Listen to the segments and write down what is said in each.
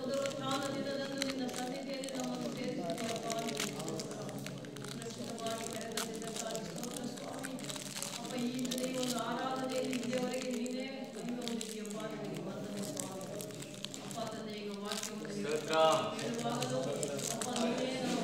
ಪುನರುತ್ಥಾನ ದಿನದಂದು ನಿನ್ನ ಸನ್ನಿಧಿಯಲ್ಲಿ ನಮ್ಮನ್ನು ಸೇರಿಸಿದೆಯಪ್ಪ. ಸುರಕ್ಷಿತವಾಗಿ ಕರೆತಂದಿದ್ದಕ್ಕಾಗಿ ಸ್ತೋತ್ರ ಸ್ವಾಮಿ. ಅಪ್ಪ, ಈ ದಿನ ಈ ಒಂದು ಆರಾಧನೆಯಲ್ಲಿ ಇಲ್ಲಿಯವರೆಗೆ ನೀನೇ ಕೈ ಹೊಂದಿದ್ದೀಯಪ್ಪ. ನಿನಗೆ ವಂದನೆ ಸ್ವಾಮಿ. ಅಪ್ಪ ತಂದೆ, ಈಗ ವಾಕ್ಯವನ್ನು ಹೇಳುವಾಗಲೂ ಅಪ್ಪ ನೀನೇ ನಮ್ಮ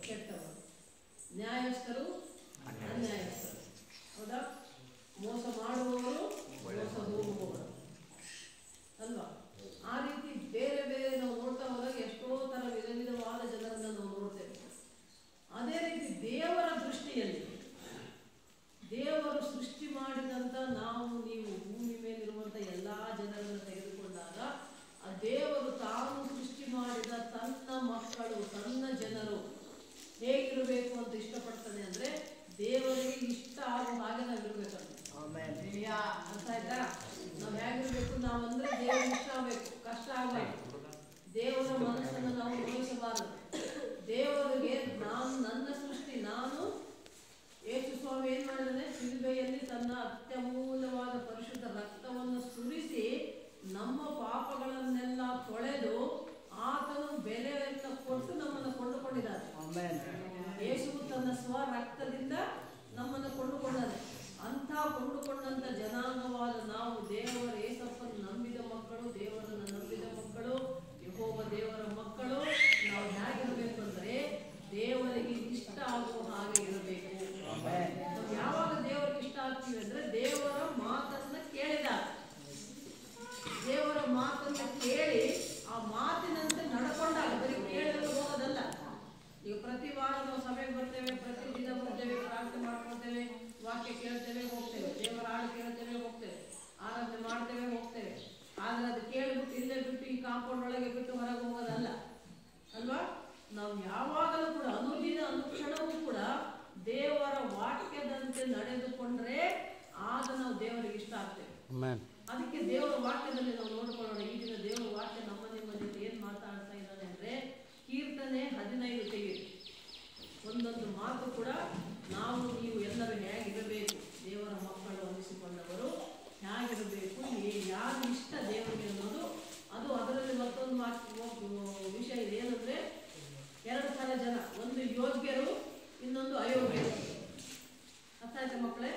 ಕೆಟ್ಟವರು, ನ್ಯಾಯಸ್ಥರು, ಅನ್ಯಾಯಸ್ಥರು. ಹೌದಾ? ಮೋಸ ಮಾಡುವವರು, ಮೋಸ ಹೋಗುವವರು ಅಲ್ವಾ? ಆ ರೀತಿ ಬೇರೆ ಬೇರೆ ನಾವು ನೋಡ್ತಾ ಹೋದಾಗ ಎಷ್ಟೋ ತರ ವಿಧ ವಿಧವಾದ ಜನರನ್ನ ನಾವು ನೋಡ್ತೇವೆ. ಅದೇ ರೀತಿ ದೇವರ ದೃಷ್ಟಿಯಲ್ಲಿ ದೇವರು ಸೃಷ್ಟಿ ಮಾಡಿದಂತ ನಾವು ನೀವು ಭೂಮಿ ಮೇಲಿರುವಂತ ಎಲ್ಲಾ ಜನರನ್ನು ತೆಗೆದುಕೊಂಡಾಗ ಆ ದೇವರು ತಾನು ಸೃಷ್ಟಿ ಮಾಡಿದ ತನ್ನ ಮಕ್ಕಳು, ತನ್ನ ಜನರು ಹೇಗಿರಬೇಕು ಅಂತ ಇಷ್ಟಪಡ್ತಾನೆ ಅಂದ್ರೆ ದೇವರಿಗೆ ಇಷ್ಟ ಆಗೋ ಹಾಗೆ ನಾವಿರ್ಬೇಕಂತ. ಅರ್ಥ ಆಯ್ತಾ? ನಾವ್ ಹೇಗಿರ್ಬೇಕು? ನಾವಂದ್ರೆ ದೇವರಿಗೆ ಇಷ್ಟ ಆಗ್ಬೇಕು, ಕಷ್ಟ ಆಗ್ಬೇಕು. ದೇವರ ಮನಸ್ಸನ್ನು ನಾವು ನೋಯಿಸಬಾರದು. ದೇವರಿಗೆ ನನ್ನ ಸೃಷ್ಟಿ, ನಾನು ಯೇಸು ಸ್ವಾಮಿ ಏನ್ ಮಾಡಿದಾನೆ? ಶಿಲುಬೆಯಲ್ಲಿ ತನ್ನ ಅತ್ಯಮೂಲ್ಯವಾದ ಪರಿಶುದ್ಧ ರಕ್ತವನ್ನು ಸುರಿಸಿ ನಮ್ಮ ಪಾಪಗಳನ್ನೆಲ್ಲ ತೊಳೆದು ಆತನು ಬೆಲೆಯನ್ನು ಕೊಟ್ಟು ನಮ್ಮನ್ನು ಕೊಂಡುಕೊಂಡಿದ್ದಾನೆ. ಯೇಸು ತನ್ನ ಸ್ವ ರಕ್ತದಿಂದ ನಮ್ಮನ್ನು ಕೊಂಡುಕೊಂಡಾನೆ. ಅಂಥ ಕೊಂಡುಕೊಂಡಂತ ಜನಾಂಗವಾದ ನಾವು ದೇವರ ಯೇಸಪ್ಪನ್ನು ನಂಬಿದ ಮಕ್ಕಳು, ದೇವರನ್ನು ನಂಬಿದ ಮಕ್ಕಳು, ಯೆಹೋವ ದೇವರ ಮಕ್ಕಳು. ನಾವು ಹೇಗಿರಬೇಕು ಅಂದ್ರೆ ದೇವರಿಗೆ ಇಷ್ಟ ಆಗುವ ಹಾಗೆ ಇರಬೇಕು. ನಾವು ಯಾವಾಗ ದೇವರಿಗೆ ಇಷ್ಟ ಆಗ್ತೀವಿ ಅಂದ್ರೆ ದೇವರ ಮಾತನ್ನ ಕೇಳಿದಾಗ, ದೇವರ ಮಾತನ್ನ ಕೇಳಿ ಆ ಮಾತಿನಂತೆ ನಡ್ಕೊಂಡಾಗ, ಬರೀ ಕೇಳಿದ್ರೆ ಹೋಗೋದಲ್ಲ. ಈಗ ಪ್ರತಿ ವಾರ ನಾವು ಸಭೆಗೆ ಬರ್ತೇವೆ, ಪ್ರತಿದಿನ ಬರ್ತೇವೆ, ಪ್ರಾರ್ಥನೆ ಮಾಡ್ಕೊಳ್ತೇವೆ, ವಾಕ್ಯ ಕೇಳ್ತೇವೆ, ಹೋಗ್ತೇವೆ, ದೇವರ ಹಾಡು ಕೇಳ್ತೇವೆ, ಹೋಗ್ತೇವೆ, ಆರಾಧನೆ ಮಾಡ್ತೇವೆ, ಹೋಗ್ತೇವೆ. ಆದ್ರೆ ಅದು ಕೇಳ್ಬಿಟ್ಟು ಇಲ್ಲೇ ಬಿಟ್ಟು ಈ ಕಾಂಪೌಂಡ್ ಒಳಗೆ ಬಿಟ್ಟು ಹೊರಗೆ ಹೋಗೋದಲ್ಲ ಅಲ್ವಾ? ನಾವು ಯಾವಾಗಲೂ ಕೂಡ ಅನುದಿನ ಅನುಕ್ಷಣವೂ ಕೂಡ ದೇವರ ವಾಕ್ಯದಂತೆ ನಡೆದುಕೊಂಡ್ರೆ ಆಗ ನಾವು ದೇವರಿಗೆ ಇಷ್ಟ ಆಗ್ತೇವೆ. ಅದಕ್ಕೆ ದೇವರ ವಾಕ್ಯದಲ್ಲಿ ನಾವು ನೋಡ್ಕೊಳ್ಳೋಣ. ಈ ದಿನ ದೇವರ ವಾಕ್ಯ ನಮ್ಮ ನಿಮ್ಮ ಜೊತೆ ಏನ್ ಮಾತಾಡ್ತಾ ಇದ್ದಾನೆ ಅಂದ್ರೆ, ಕೀರ್ತನೆ 15 ತೆಗೆಯಿರಿ. ಒಂದೊಂದು ಮಾತು ಕೂಡ ನಾವು ನೀವು ಎಲ್ಲರೂ ಹೇಗಿರಬೇಕು, ದೇವರ ಮಕ್ಕಳು ಅನ್ನಿಸಿಕೊಂಡವರು ಹೇಗಿರಬೇಕು, ಯಾರು ಇಷ್ಟ ದೇವರಿಗೆ ಅನ್ನೋದು ಅದು. ಅದರಲ್ಲಿ ಮತ್ತೊಂದು ವಿಷಯ ಇದೆ. ಏನಂದ್ರೆ 2 ಥರ ಜನ, ಒಂದು ಯೋಗ್ಯರು, ಇನ್ನೊಂದು ಅಯೋಗ್ಯರು. ಅರ್ಥ ಆಯ್ತಾ ಮಕ್ಕಳೇ?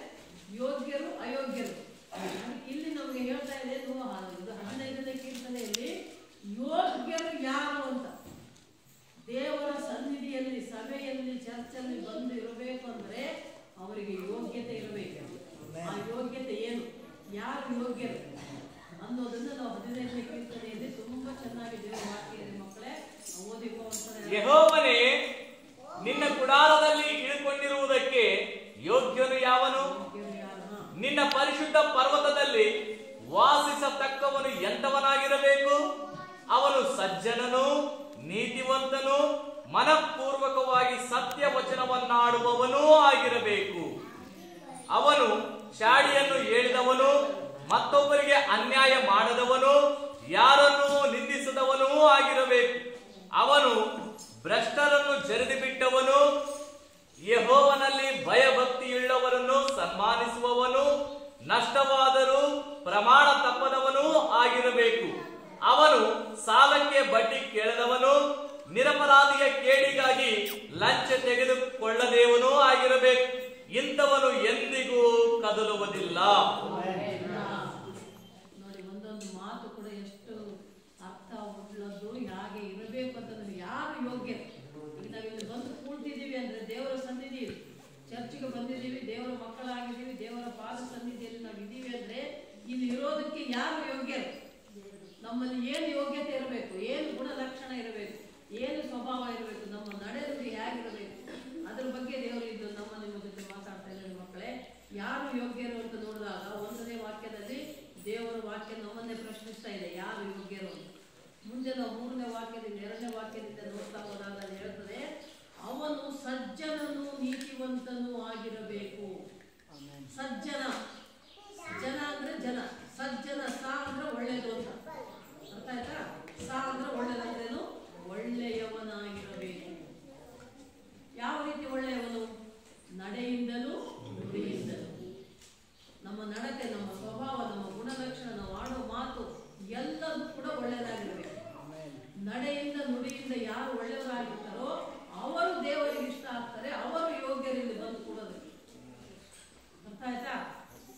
ಯೋಗ್ಯರು, ಅಯೋಗ್ಯರು. ಇಲ್ಲಿ ನಮಗೆ ಹೇಳ್ತಾ ಇದೆ 15ನೇ ಕೀರ್ತನೆಯಲ್ಲಿ ಯೋಗ್ಯರು ಯಾರು ಅಂತ. ದೇವರ ಸನ್ನಿಧಿಯಲ್ಲಿ, ಸಭೆಯಲ್ಲಿ, ಚರ್ಚಲ್ಲಿ ಬಂದು ಇರಬೇಕು ಅಂದ್ರೆ ಅವರಿಗೆ ಯೋಗ್ಯತೆ ಇರಬೇಕು. ಆ ಯೋಗ್ಯತೆ ಏನು, ಯಾರು ಯೋಗ್ಯರು ಅನ್ನೋದನ್ನ ನಾವು 15ನೇ ಕೀರ್ತನೆಯಲ್ಲಿ ತುಂಬಾ ಚೆನ್ನಾಗಿ ದೇವರ ವಾಕ್ಯ ಇದೆ ಮಕ್ಕಳೇ, ಓದಿಕೊಳ್ಳುತ್ತಾರೆ. ಯೆಹೋವನೇ, ನಿನ್ನ ಗುಡಾರದಲ್ಲಿ ಇಳಿಕೊಂಡಿರುವುದಕ್ಕೆ ಯೋಗ್ಯನು ಯಾವನು? ನಿನ್ನ ಪರಿಶುದ್ಧ ಪರ್ವತದಲ್ಲಿ ವಾಸಿಸತಕ್ಕವನು ಎಂತವನಾಗಿರಬೇಕು? ಅವನು ಸಜ್ಜನನು, ನೀತಿವಂತನು, ಮನಪೂರ್ವಕವಾಗಿ ಸತ್ಯ ವಚನವನ್ನಾಡುವವನೂ ಆಗಿರಬೇಕು. ಅವನು ಚಾಡಿಯನ್ನು ಹೇಳಿದವನು, ಮತ್ತೊಬ್ಬರಿಗೆ ಅನ್ಯಾಯ ಮಾಡದವನು, ಯಾರನ್ನೂ ನಿಂದಿಸದವನೂ ಆಗಿರಬೇಕು. ಅವನು ಭ್ರಷ್ಟರನ್ನು ಜರಿದು ಬಿಟ್ಟವನು, ಯೆಹೋವನಲ್ಲಿ ಭಯಭಕ್ತಿಯುಳ್ಳವರನ್ನು ಸನ್ಮಾನಿಸುವವನು, ನಷ್ಟವಾದರೂ ಪ್ರಮಾಣ ತಪ್ಪದವನೂ ಆಗಿರಬೇಕು. ಅವನು ಸಾಲಕ್ಕೆ ಬಡ್ಡಿ ಕೇಳದವನು, ನಿರಪರಾಧಿಯ ಕೇಡಿಗಾಗಿ ಲಂಚ ತೆಗೆದುಕೊಳ್ಳದೇವನೂ ಆಗಿರಬೇಕು. ಇಂಥವನು ಎಂದಿಗೂ ಕದಲುವುದಿಲ್ಲ. ನೋಡಿ, ಒಂದೊಂದು ಮಾತು ಕೂಡ ಎಷ್ಟು ಅರ್ಥ ಉಳ್ಳದ್ದು, ಹಾಗೆ ಇರಬೇಕು ಅಂತಂದ್ರೆ ಯಾರು ಯೋಗ್ಯ. ಈಗ ನಾವಿಲ್ಲಿ ಬಂದು ಕೂಡ್ತಿದ್ದೀವಿ ಅಂದ್ರೆ ದೇವರ ಸನ್ನಿಧಿ, ಚರ್ಚಿಗೆ ಬಂದಿದ್ದೀವಿ, ದೇವರ ಮಕ್ಕಳಾಗಿದ್ದೀವಿ, ದೇವರ ಪಾದ ಸನ್ನಿಧಿಯಲ್ಲಿ ನಾವು ಇದ್ದೀವಿ ಅಂದ್ರೆ ಇಲ್ಲಿ ಇರೋದಕ್ಕೆ ಯಾರು ಯೋಗ್ಯರು? ನಮ್ಮಲ್ಲಿ ಏನು ಯೋಗ್ಯತೆ ಇರಬೇಕು, ಏನು ಗುಣಲಕ್ಷಣ ಇರಬೇಕು, ಏನು ಸ್ವಭಾವ ಇರಬೇಕು, ನಮ್ಮ ನಡೆನುಡಿ ಹೇಗಿರಬೇಕು, ಅದ್ರ ಬಗ್ಗೆ ದೇವರು ಇದು ನಮ್ಮ ನಿಮ್ಮ ಜೊತೆ ಮಾತಾಡ್ತಾ ಇದ್ದಾರೆ. ಮಕ್ಕಳೇ, ಯಾರು ಯೋಗ್ಯರು ಅಂತ ನೋಡಿದಾಗ 1ನೇ ವಾಕ್ಯದಲ್ಲಿ ದೇವರ ವಾಕ್ಯ ನಮ್ಮನ್ನೇ ಪ್ರಶ್ನಿಸ್ತಾ ಇದೆ, ಯಾರು ಯೋಗ್ಯರು ಅಂತ. ಮುಂದೆ ನಾವು 3ನೇ ವಾಕ್ಯದಿಂದ 2ನೇ ವಾಕ್ಯದಿಂದ ನೋಡ್ತಾ ಹೋದಾಗ ಅಲ್ಲಿ ಹೇಳ್ತದೆ, ಅವನು ಸಜ್ಜನನು ನೀತಿವಂತನೂ ಆಗಿರಬೇಕು. ಸಜ್ಜನ, ಜನ ಅಂದ್ರೆ ಜನ, ಸಜ್ಜನ ಸಾ ಅಂದ್ರೆ ಒಳ್ಳೇದು ಅಂತ ಅರ್ಥ ಆಯ್ತಾ? ಸಾ ಅಂದ್ರೆ ಒಳ್ಳೇದಂದ್ರೇನು? ಒಳ್ಳೆಯವನಾಗಿರಬೇಕು. ಯಾವ ರೀತಿ ಒಳ್ಳೆಯವನು? ನಡೆಯಿಂದಲೂ ನುಡಿಯಿಂದಲೂ. ನಮ್ಮ ನಡತೆ, ನಮ್ಮ ಸ್ವಭಾವ, ನಮ್ಮ ಗುಣಲಕ್ಷಣ, ನಾವು ಆಡೋ ಮಾತು ಎಲ್ಲದೂ ಕೂಡ ಒಳ್ಳೆಯದಾಗಿರಬೇಕು. ನಡೆಯಿಂದ ನುಡಿಯಿಂದ ಯಾರು ಒಳ್ಳೆಯವರಾಗಿರ್ತಾರೋ ಅವರು ದೇವರಿಗೆ ಇಷ್ಟ ಆಗ್ತಾರೆ, ಅವರು ಯೋಗ್ಯರಿಂದ ಬಂದು ಕೊಡೋದಕ್ಕೆ. ಅರ್ಥ ಆಯ್ತಾ?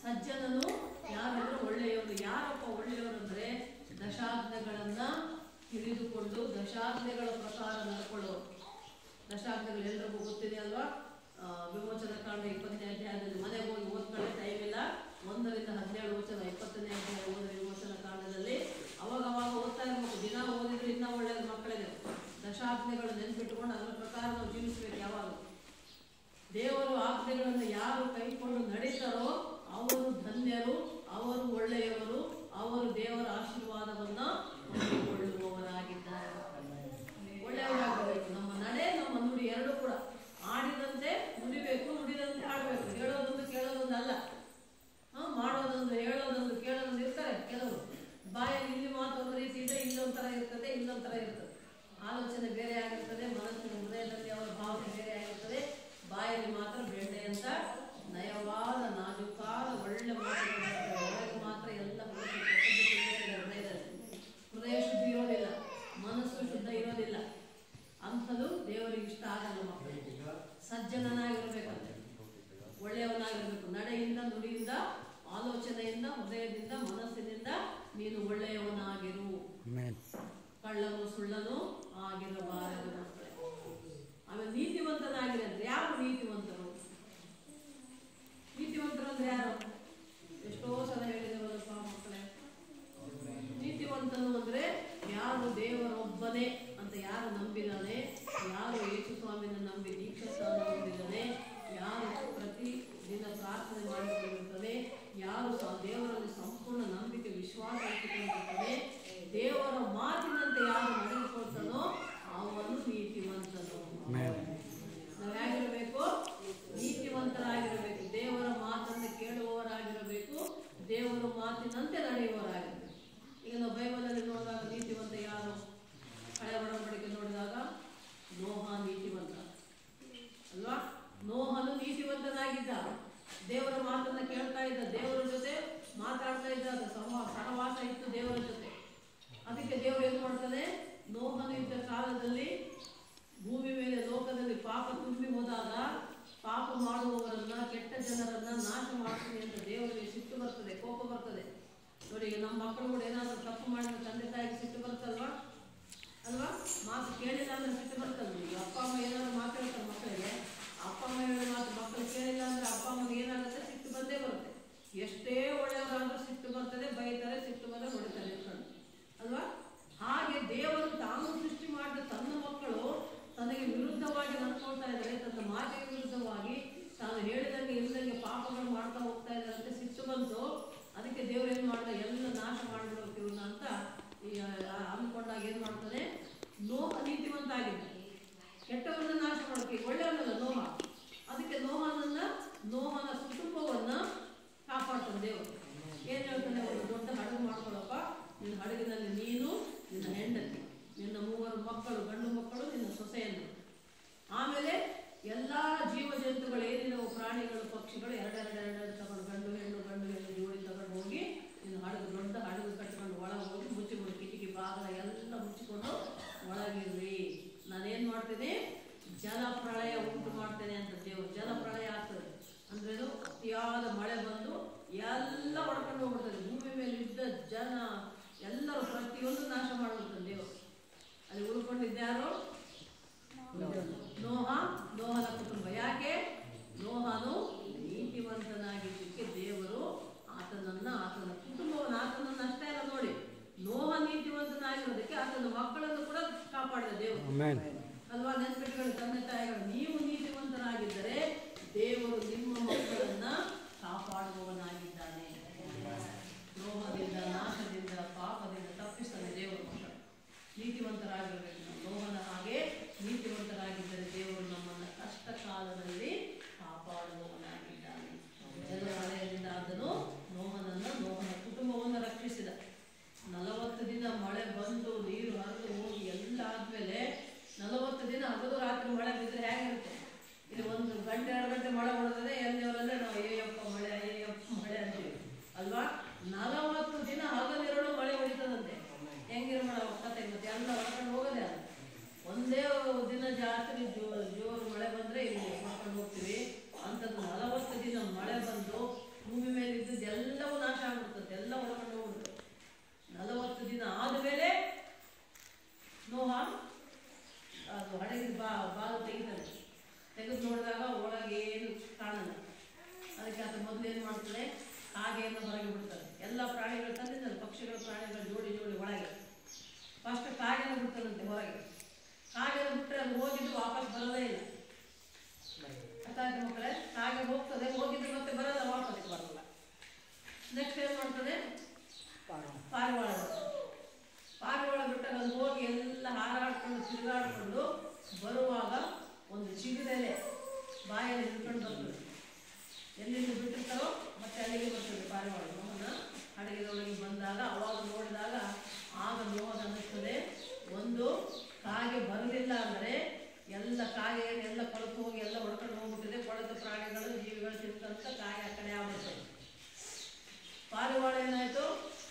ಸಜ್ಜನನು ಯಾರಂದ್ರೆ ಒಳ್ಳೆಯವರು. ಯಾರಪ್ಪ ಒಳ್ಳೆಯವರು ಅಂದ್ರೆ ದಶಾಜ್ಞೆಗಳನ್ನ ಹಿಡಿದುಕೊಂಡು ದಶಾಜ್ಞೆಗಳ ಪ್ರಕಾರ ನಡ್ಕೊಳ್ಳೋರು. ದಶಾಜ್ಞೆಗಳು ಎಲ್ರಿಗೂ ಗೊತ್ತಿದೆ ಅಲ್ವಾ? ವಿಮೋಚನ ಕಾಂಡ 20ನೇ ಅಧ್ಯಾಯದಲ್ಲಿ ಮನೆಗೆ ಹೋಗಿ ಓದ್ಕೊಳ್ಳೋ ಟೈಮ್ ಇಲ್ಲ. 1ರಿಂದ 17 ವಚನ 20ನೇ ಅಧ್ಯಾಯ ಓದಿದ್ರೆ ವಿಮೋಚನ ಕಾಂಡದಲ್ಲಿ ಅವಾಗ ಓದ್ತಾ ಇರ್ಬೇಕು. ದಿನ ಓದಿದ್ರೆ ಇನ್ನೂ ಒಳ್ಳೆಯದು ಮಕ್ಕಳೇ. ದಶಾಜ್ಞೆಗಳು ನೆನ್ಪಿಟ್ಟುಕೊಂಡು ಅದರ ಪ್ರಕಾರ ನಾವು ಜೀವಿಸ್ಬೇಕು. ಯಾವಾಗ ದೇವರು ಆಜ್ಞೆಗಳನ್ನು ಯಾರು ಕೈಕೊಂಡು ನಡೀತಾರೋ ಅವರು ಧನ್ಯರು, ಅವರು ಒಳ್ಳೆಯವರು, ಅವರು ದೇವರ ಆಶೀರ್ವಾದವನ್ನ ಹೊಂದಿಕೊಳ್ಳುವವರಾಗಿದ್ದಾರೆ. ಒಳ್ಳೆಯವರಾಗಬೇಕು. ನಮ್ಮ ನಡೆ, ನಮ್ಮ ನುಡಿ ಎರಡೂ ಕೂಡ ಆಡಿದಂತೆ ನುಡಿಬೇಕು, ನುಡಿದಂತೆ ಆಡಬೇಕು. ಹೇಳೋದೊಂದು ಕೇಳೋದೊಂದು ಅಲ್ಲ. ಮಾಡೋದೊಂದು, ಹೇಳೋದೊಂದು, ಕೇಳೋದೊಂದು ಇರ್ತಾರೆ ಕೆಲವರು. ಬಾಯಲ್ಲಿ ಇಲ್ಲಿ ಮಾತು ಒಂದು ರೀತಿ ಇದೆ, ಇಲ್ಲೊಂಥರ ಇರ್ತದೆ, ಇಲ್ಲೊಂಥರ ಇರ್ತದೆ. ಆಲೋಚನೆ ಬೇರೆ ಆಗಿರ್ತದೆ, ಮನಸ್ಸಿನ ಹೃದಯದಲ್ಲಿ ಅವರ ಭಾವನೆ ಬೇರೆ ಆಗಿರ್ತದೆ. ಬಾಯಲ್ಲಿ ಮಾತ್ರ ಬೆಣ್ಣೆ ಅಂತ ನಯವಾದ ನಾಜುಕಾದ ಒಳ್ಳೆ ಮಾತುಗಳು, ಒಳಗೆ ಮಾತ್ರ ಎಲ್ಲ ಹೃದಯ ಶುದ್ಧಿ ಇರೋದಿಲ್ಲ, ಮನಸ್ಸು ಶುದ್ಧ ಇರೋದಿಲ್ಲ. ಅಂಥದ್ದು ದೇವರಿಗೆ ಇಷ್ಟ ಆಗಲ್ಲ. ಮಕ್ಕಳಿಗೆ ಸಜ್ಜನನಾಗಿರ್ಬೇಕಂತೆ, ಒಳ್ಳೆಯವನಾಗಿರ್ಬೇಕು. ನಡೆಯಿಂದ, ನುಡಿಯಿಂದ, ಆಲೋಚನೆಯಿಂದ, ಹೃದಯದಿಂದ, ಮನಸ್ಸಿನಿಂದ ನೀನು ಒಳ್ಳೆಯವನಾಗಿರು. ಕಳ್ಳನು ಸುಳ್ಳನು ಆಗಿರಬಾರದು ಮಕ್ಕಳೇ. ಆಮೇಲೆ ನೀತಿವಂತನಾಗಿರಂದ್ರೆ ಯಾರು ನೀತಿವಂತರು? ನೀತಿವಂತರು ಅಂದ್ರೆ ಯಾರು? ಎಷ್ಟೋ ಸಲ ಹೇಳಿದವರಪ್ಪ ಮಕ್ಕಳೇ. ನೀತಿವಂತನು ಅಂದ್ರೆ ಯಾರು ದೇವರೊಬ್ಬನೇ ಅಂತ ಯಾರು ನಂಬಿದಾನೆ, ಯಾರು ಯೇಸು ಸ್ವಾಮಿನ ನಂಬಿ ದೀಕ್ಷಾಸ್ನಾನ ಹೊಂದಿದ್ದಾನೆ, ಯಾರು ಪ್ರತಿ ದಿನ ಪ್ರಾರ್ಥನೆ ಮಾಡಿಕೊಂಡಿರ್ತಾನೆ, ಯಾರು ದೇವರಲ್ಲಿ ಸಂಪೂರ್ಣ ನಂಬಿಕೆ ವಿಶ್ವಾಸ ಇಟ್ಟುಕೊಂಡಿರ್ತಾನೆ, ದೇವರ ಮಾತಿನಂತೆ ಯಾರು ನಡೆದುಕೊಳ್ತಾನೋ ಅವನು ನೀತಿವಂತನು. ನಾವು ಹೇಗಿರಬೇಕು? ನೀತಿವಂತರಾಗಿರಬೇಕು. ದೇವರ ಮಾತನ್ನು ಕೇಳುವವರಾಗಿರಬೇಕು, ದೇವರ ಮಾತಿನಂತೆ ನಡೆಯುವವರಾಗಿರಬೇಕು. ಈಗ ನಾವು ಬೈಬಲಲ್ಲಿ ನೋಡಿದಾಗ ನೀತಿವಂತ ಯಾರು? ಹಳೆಯ ಒಡಂಬಡಿಕೆ ನೋಡಿದಾಗ ನೋಹ ನೀತಿವಂತ ಅಲ್ವಾ? ನೋಹನು ನೀತಿವಂತನಾಗಿದ್ದ, ದೇವರ ಮಾತನ್ನ ಕೇಳ್ತಾ ಇದ್ದ, ದೇವರ ಜೊತೆ ಮಾತಾಡ್ತಾ ಇದ್ದ, ಸಹವಾಸ ಇತ್ತು ದೇವರ ಜೊತೆ. ಅದಕ್ಕೆ ದೇವರು ಏನು ಮಾಡ್ತಾನೆ? ನೋಹನು ಇದ್ದ ಕಾಲದಲ್ಲಿ ಭೂಮಿ ಮೇಲೆ ಲೋಕದಲ್ಲಿ ಪಾಪ ತುಂಬಿ ಹೋದಾಗ ಪಾಪ ಮಾಡುವವರನ್ನ, ಕೆಟ್ಟ ಜನರನ್ನ ನಾಶ ಮಾಡ್ತೀನಿ ಅಂತ ದೇವರಿಗೆ ಸಿಟ್ಟು ಬರ್ತದೆ, ಕೋಪ ಬರ್ತದೆ. ನೋಡಿ, ಈಗ ನಮ್ಮ ಮಕ್ಕಳು ಕೂಡ ಏನಾದರೂ ತಪ್ಪು ಮಾಡಿದ್ರೆ ತಂದೆ ತಾಯಿಗೆ ಸಿಟ್ಟು ಬರ್ತಲ್ವಾ? ಅಲ್ವಾ? ಮಾತು ಕೇಳಿಲ್ಲ ಅಂದ್ರೆ ಸಿಟ್ಟು ಬರ್ತಲ್ವ? ಈಗ ಅಪ್ಪ ಅಮ್ಮ ಏನಾದ್ರು ಮಾತಾಡ್ತಾರೆ ಮಕ್ಕಳಿಗೆ, ಅಪ್ಪ ಅಮ್ಮ ಹೇಳೋ ಮಾತು ಮಕ್ಕಳು ಕೇಳಿಲ್ಲ ಅಂದ್ರೆ ಅಪ್ಪ ಅಮ್ಮಗೆ ಏನಾಗುತ್ತೆ? ಸಿಟ್ಟು ಬಂದೇ ಬರುತ್ತೆ. ಎಷ್ಟೇ ಒಳ್ಳೆಯವರಾದ್ರೂ ಸಿಟ್ಟು ಬರ್ತದೆ, ಬೈತಾರೆ, ಸಿಟ್ಟು ಬಂದರೆ ಹೊಡಿತಾರೆ ಇಟ್ಕೊಂಡು ಅಲ್ವಾ? ಹಾಗೆ ದೇವರು ತಾನು ಸೃಷ್ಟಿ ಮಾಡಿದ ತನ್ನ ಮಕ್ಕಳು ತನಗೆ ವಿರುದ್ಧವಾಗಿ ನಡ್ಕೊಳ್ತಾ ಇದ್ದಾರೆ, ತನ್ನ ಮಾತಿಗೆ ವಿರುದ್ಧವಾಗಿ ತಾನು ಹೇಳಿದಂಗೆ ಇಲ್ಲದಂಗೆ ಪಾಪಗಳು ಮಾಡ್ತಾ ಹೋಗ್ತಾ ಇದ್ದಾರೆ ಅಂತ ಸಿಟ್ಟು ಬಂತು. ಅದಕ್ಕೆ ದೇವ್ರು ಏನು ಮಾಡ್ದ? ಎಲ್ಲ ನಾಶ ಮಾಡಿಬಿಡೋಕೆ ಇವ್ರನ್ನ ಅಂತ ಅಂದ್ಕೊಂಡಾಗ ಏನು ಮಾಡ್ತಾನೆ? ನೋಹ ನೀತಿವಂತ ಆಗಿದ್ದ, ಕೆಟ್ಟವರನ್ನ ನಾಶ ಮಾಡೋಕೆ. ಒಳ್ಳೆಯವನಲ್ಲ ನೋಹ. ಅದಕ್ಕೆ ನೋಹನ ಕುಟುಂಬವನ್ನ ಕಾಪಾಡ್ತಾನೆ ದೇವರು. ಏನ್ ಹೇಳ್ತಾನೆ? ಹೆಂಡತಿ, ನಿನ್ನ 3 ಮಕ್ಕಳು, ಗಂಡು ಮಕ್ಕಳು, ನಿನ್ನ ಸೊಸೆಯನ್ನು. ಆಮೇಲೆ ಎಲ್ಲಾ ಜೀವ ಜಂತುಗಳು ಏನಿದವು, ಪ್ರಾಣಿಗಳು, ಪಕ್ಷಿಗಳು, ಎರಡೆರಡು ತಗೊಂಡು ಗಂಡು ಹೆಣ್ಣು ಜೋಡಿ ತಗೊಂಡು ಹೋಗಿ ನೀನು ಹಡಗು, ದೊಡ್ಡ ಹಡಗು ಕಟ್ಕೊಂಡು ಒಳಗೆ ಹೋಗಿ ಮುಚ್ಚಿಕೊಂಡು ಕಿಟಕಿ ಬಾಗಿಲ ಎಲ್ಲ ಮುಚ್ಚಿಕೊಂಡು ಒಳಗಿರ್ರಿ. ನಾನೇನ್ ಮಾಡ್ತೇನೆ, ಜಲಪ್ರಳಯ ಉಂಟು ಮಾಡ್ತೇನೆ ಅಂತ ದೇವರು. ಜಲಪ್ರಳಯ ಆಗ್ತದೆ ಅಂದ್ರೇನು, ಅತಿಯಾದ ಮಳೆ ಬಂದು ಎಲ್ಲ ಹೊಡ್ಕೊಂಡು ಹೋಗ್ಬಿಡ್ತದೆ. ಭೂಮಿ ಮೇಲೆ ಇದ್ದ ಜನ ಎಲ್ಲರೂ ಪ್ರತಿಯೊಂದು ನಾಶ ಮಾಡ್ಬಿಡ್ತಾರೆ ದೇವರು. ಅಲ್ಲಿ ಉಳ್ಕೊಂಡಿದ್ದ್ಯಾರು? ನೋಹನ ಕುಟುಂಬ. ಯಾಕೆ? ನೋಹನು ನೀತಿವಂತನಾಗಿದ್ದಕ್ಕೆ ದೇವರು ಆತನ ಕುಟುಂಬವನ್ನು, ಆತನನ್ನು ಅಷ್ಟೇ ಅಲ್ಲ ನೋಡಿ, ನೋಹ ನೀತಿವಂತನಾಗಿರೋದಕ್ಕೆ ಆತನ ಮಕ್ಕಳನ್ನು ಕೂಡ ಕಾಪಾಡಿದ ದೇವರು ಅಲ್ವಾ? ನೆನಪಿಟ್ಟುಗಳು, ತಂದೆ ತಾಯಿಗಳು, ನೀವು ನೀತಿವಂತರಾಗಿದ್ದರೆ ದೇವರು ನಿಮ್ಮ ಮಕ್ಕಳನ್ನ ಕಾಪಾಡುವವನಾಗಿದ್ದಾನೆ. ನೋಹದಿಂದ, ನಾಶದಿಂದ, ಪಾಪದಿಂದ ತಪ್ಪಿಸ್ತಾನೆ ದೇವರು ಮಕ್ಕಳು. ನೀತಿವಂತರಾಗಿರಬೇಕು. ನೋಹನ ಹಾಗೆ ನೀತಿವಂತರಾಗಿದ್ದರೆ ದೇವರು ನಮ್ಮನ್ನ ಕಷ್ಟ ಕಾಲದಲ್ಲಿ ಕಾಪಾಡುವವನಾಗಿದ್ದಾನೆ. ಜಲಪ್ರಳಯದಿಂದ ಆದನು ನೋಹನ ಕುಟುಂಬವನ್ನು ರಕ್ಷಿಸಿದ. 40 ದಿನ ಮಳೆ ಬಂದು ನೀರು ಹರಿದು ಹೋಗಿ ಎಲ್ಲ ಆದ್ಮೇಲೆ 40 ದಿನ ಹಗಲು ರಾತ್ರಿ ಮಳೆ ಬಿದ್ದರೆ ಹೇಗಿರುತ್ತೆ? ಇಲ್ಲಿ 1 ಗಂಟೆ 2 ಗಂಟೆ ಮಳೆ ಹೊಡೆದ್ರೆ ಎಲ್ಲಿವರೆಲ್ಲ ನಾವು ಅಯ್ಯಪ್ಪ ಮಳೆ ಅಂತೀವಿ ಅಲ್ವಾ? 40 ದಿನ ಹಗಲಿರಳು ಮಳೆ ಹೊಡಿತದಂತೆ. ಹೆಂಗಿರೋ ಕತೆ ಮತ್ತೆ ಎಲ್ಲ ಹೊಡ್ಕೊಂಡು ಹೋಗೋದೇ ಅಲ್ಲ. ಒಂದೇ ದಿನ ಜಾತ್ರೆ ಜೋರು ಮಳೆ ಬಂದ್ರೆ ಇಲ್ಲಿ ಹೊಡ್ಕೊಂಡು ಹೋಗ್ತೀವಿ. ಅಂಥದ್ದು 40 ದಿನ ಮಳೆ ಬಂದು ಭೂಮಿ ಮೇಲೆ ಇದ್ದದ್ದು ಎಲ್ಲವೂ ನಾಶ ಆಗ್ಬಿಡ್ತದೆ, ಎಲ್ಲ ಹೊಡ್ಕೊಂಡು ಹೋಗ್ಬಿಡ್ತದೆ. 40 ದಿನ ಆದಮೇಲೆ ನೋಹ ಅದು ಹಡಗಿನ ಬಾಗಿಲು ತೆಗಿತಾನೆ. ತೆಗೆದು ನೋಡಿದಾಗ ಒಳಗೆ ಏನು ಕಾಣಲ್ಲ. ಅದಕ್ಕೆ ಆತ ಮೊದಲು ಏನು ಮಾಡ್ತದೆ, ಕಾಗೆಯನ್ನು ಹೊರಗೆ ಬಿಡ್ತಾರೆ. ಎಲ್ಲ ಪ್ರಾಣಿಗಳು ತಂದಿದ್ದಾರೆ, ಪಕ್ಷಿಗಳು, ಪ್ರಾಣಿಗಳು ಜೋಡಿ ಒಳಗೆ. ಫಸ್ಟ್ ಕಾಗೆನ ಬಿಡ್ತಾರಂತೆ ಹೊರಗೆ. ಕಾಗೆನ ಬಿಟ್ಟರೆ ಅದು ಹೋಗಿದ್ದು ವಾಪಸ್ ಬರೋದೇ ಇಲ್ಲ. ಅರ್ಥಾಯ್ತು ಮಕ್ಕಳೇ? ಕಾಗೆ ಹೋಗ್ತದೆ, ಹೋಗಿದ್ದು ಮತ್ತೆ ಬರಲ್ಲ, ವಾಪಸ್ ಬರಲ್ಲ. ನೆಕ್ಸ್ಟ್ ಏನು ಮಾಡ್ತದೆ, ಪಾರಿವಾಳ ಬಿಟ್ಟಾಗ ಅದು ಹೋಗಿ ಎಲ್ಲ ಹಾರಾಡ್ಕೊಂಡು ತಿರುಗಾಡ್ಕೊಂಡು ಬರುವಾಗ ಒಂದು ಚಿಗುರೆಲೆ ಬಾಯಲ್ಲಿ ಹಿಡ್ಕೊಂಡು ಬರ್ತದೆ. ಎಲ್ಲಿಂದ ಬಿಟ್ಟಿರ್ತಾರೋ ಮತ್ತೆ ಅಲ್ಲಿಗೆ ಬರ್ತದೆ ಪಾರಿವಾಳ. ನೋಹನ ಹಡಗಿನೊಳಗೆ ಬಂದಾಗ ಅವಾಗ ನೋಡಿದಾಗ ಆಗ ನೋಹನ ಅನ್ನಿಸ್ತದೆ, ಒಂದು ಕಾಗೆ ಬರಲಿಲ್ಲ ಅಂದರೆ ಎಲ್ಲ ಕಾಗೆಯನ್ನೆಲ್ಲ ಕೊಳತು ಹೋಗಿ ಎಲ್ಲ ಹೊಡ್ಕೊಂಡು ಹೋಗ್ಬಿಟ್ಟಿದೆ. ಕೊಳೆತ ಪ್ರಾಣಿಗಳು, ಜೀವಿಗಳು ತಿಂತಂತ ಕಾಗೆ ಆ ಕಡೆ ಆಗ್ಬಿಡ್ತದೆ. ಪಾರಿವಾಳ ಏನಾಯ್ತು,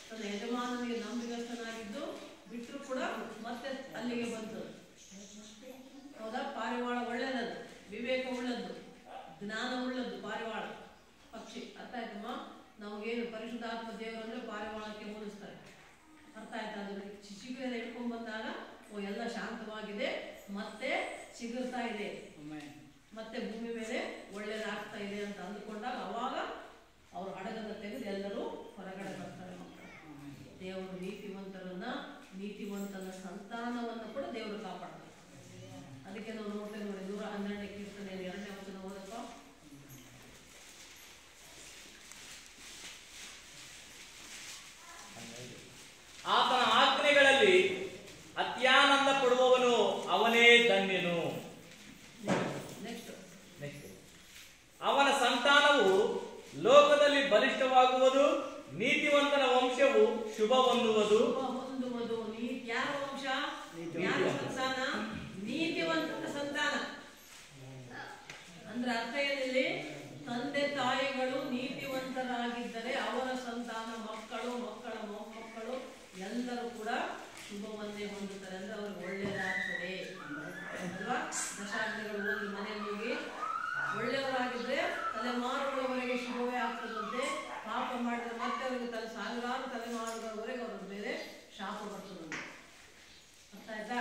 ತನ್ನ ಯಜಮಾನನಿಗೆ ನಂಬಿಗಸ್ತನಾಗಿದ್ದು ಬಿಟ್ಟರು ಕೂಡ ಮತ್ತೆ ಅಲ್ಲಿಗೆ ಬಂತು. ಹೌದಾ? ಪಾರಿವಾಳ ಒಳ್ಳೆಯದದು, ವಿವೇಕ ಉಳ್ಳದ್ದು, ಜ್ಞಾನ ಉಳ್ಳದ್ದು ಪಾರಿವಾಳ ಪಕ್ಷಿ. ಅರ್ಥ ಆಯ್ತಮ್ಮ? ನಮಗೇನು ಪರಿಶುದ್ಧಾತ್ಮ ದೇವರು ಅಂದರೆ ಪಾರಿವಾಳಕ್ಕೆ ಹೋಲಿಸ್ತಾರೆ. ಅರ್ಥ ಆಯ್ತಾ? ಅದು ಚಿಗುರೆಲ್ಲ ಇಟ್ಕೊಂಡು ಬಂದಾಗ ಎಲ್ಲ ಶಾಂತವಾಗಿದೆ, ಮತ್ತೆ ಚಿಗುರ್ತಾ ಇದೆ, ಮತ್ತೆ ಭೂಮಿ ಮೇಲೆ ಒಳ್ಳೇದಾಗ್ತಾ ಇದೆ ಅಂತ ಅಂದುಕೊಂಡಾಗ ಅವಾಗ ಅವರು ಹಡಗನ್ನು ತೆಗೆದು ಎಲ್ಲರೂ ಹೊರಗಡೆ ಬರ್ತಾರೆ ಮಕ್ಕಳು. ದೇವರು ನೀತಿವಂತನ ಸಂತಾನವನ್ನು ಕೂಡ ದೇವರು ಕಾಪಾಡ್ತಾರೆ. ಅದಕ್ಕೆ ನಾವು ನೋಡ್ತೇವೆ ನೋಡಿ, 112ನೇ ಕೀರ್ತನೆ 2ನೇ ವಚನ ಓದಪ್ಪ. ಆತನ ಆಜ್ಞೆಗಳಲ್ಲಿ ಅತ್ಯಾನಂದ ಪಡುವವನು ಅವನೇ ಧನ್ಯನು. ಅವನ ಸಂತಾನವು ಲೋಕದಲ್ಲಿ ಬಲಿಷ್ಠವಾಗುವುದು, ನೀತಿವಂತನ ವಂಶವು ಶುಭ ಹೊಂದುವುದು. ಯಾರ ವಂಶ? ಯಾರ ಸಂತಾನ? ನೀತಿವಂತನ ಸಂತಾನ. ಅಂದ್ರೆ ಅರ್ಥ ಏನಿಲ್ಲಿ, ತಂದೆ ತಾಯಿಗಳು ನೀತಿವಂತರಾಗಿದ್ದರೆ ಅವರ ಸಂತಾನ, ಮಕ್ಕಳು, ಮಕ್ಕಳ ಮೊಮ್ಮಕ್ಕಳು ಎಲ್ಲರೂ ಕೂಡ ಶುಭವನ್ನೇ ಹೊಂದುತ್ತಾರೆ. ಅಂದ್ರೆ ಅವ್ರಿಗೆ ಒಳ್ಳೆಯದಾಗ್ತದೆ ಅಲ್ವಾ? ದಶಾಜ್ಞೆಗಳು ಓದಿ ಮನೆಯಲ್ಲಿ ಹೋಗಿ ಒಳ್ಳೆಯವರಾಗಿದ್ರೆ ತಲೆಮಾರುಗಳವರೆಗೆ ಶುಭವೇ ಆಗ್ತದಂತೆ. ಪಾಪ ಮಾಡಿದ್ರೆ ಮತ್ತೆ ಅವರಿಗೆ ಸಾವಿರಾರು ತಲೆಮಾರುಗಳವರೆಗೆ ಅವ್ರ ಮೇಲೆ ಶಾಪ ಬರ್ತದಂತೆ. ಅರ್ಥ ಆಯ್ತಾ?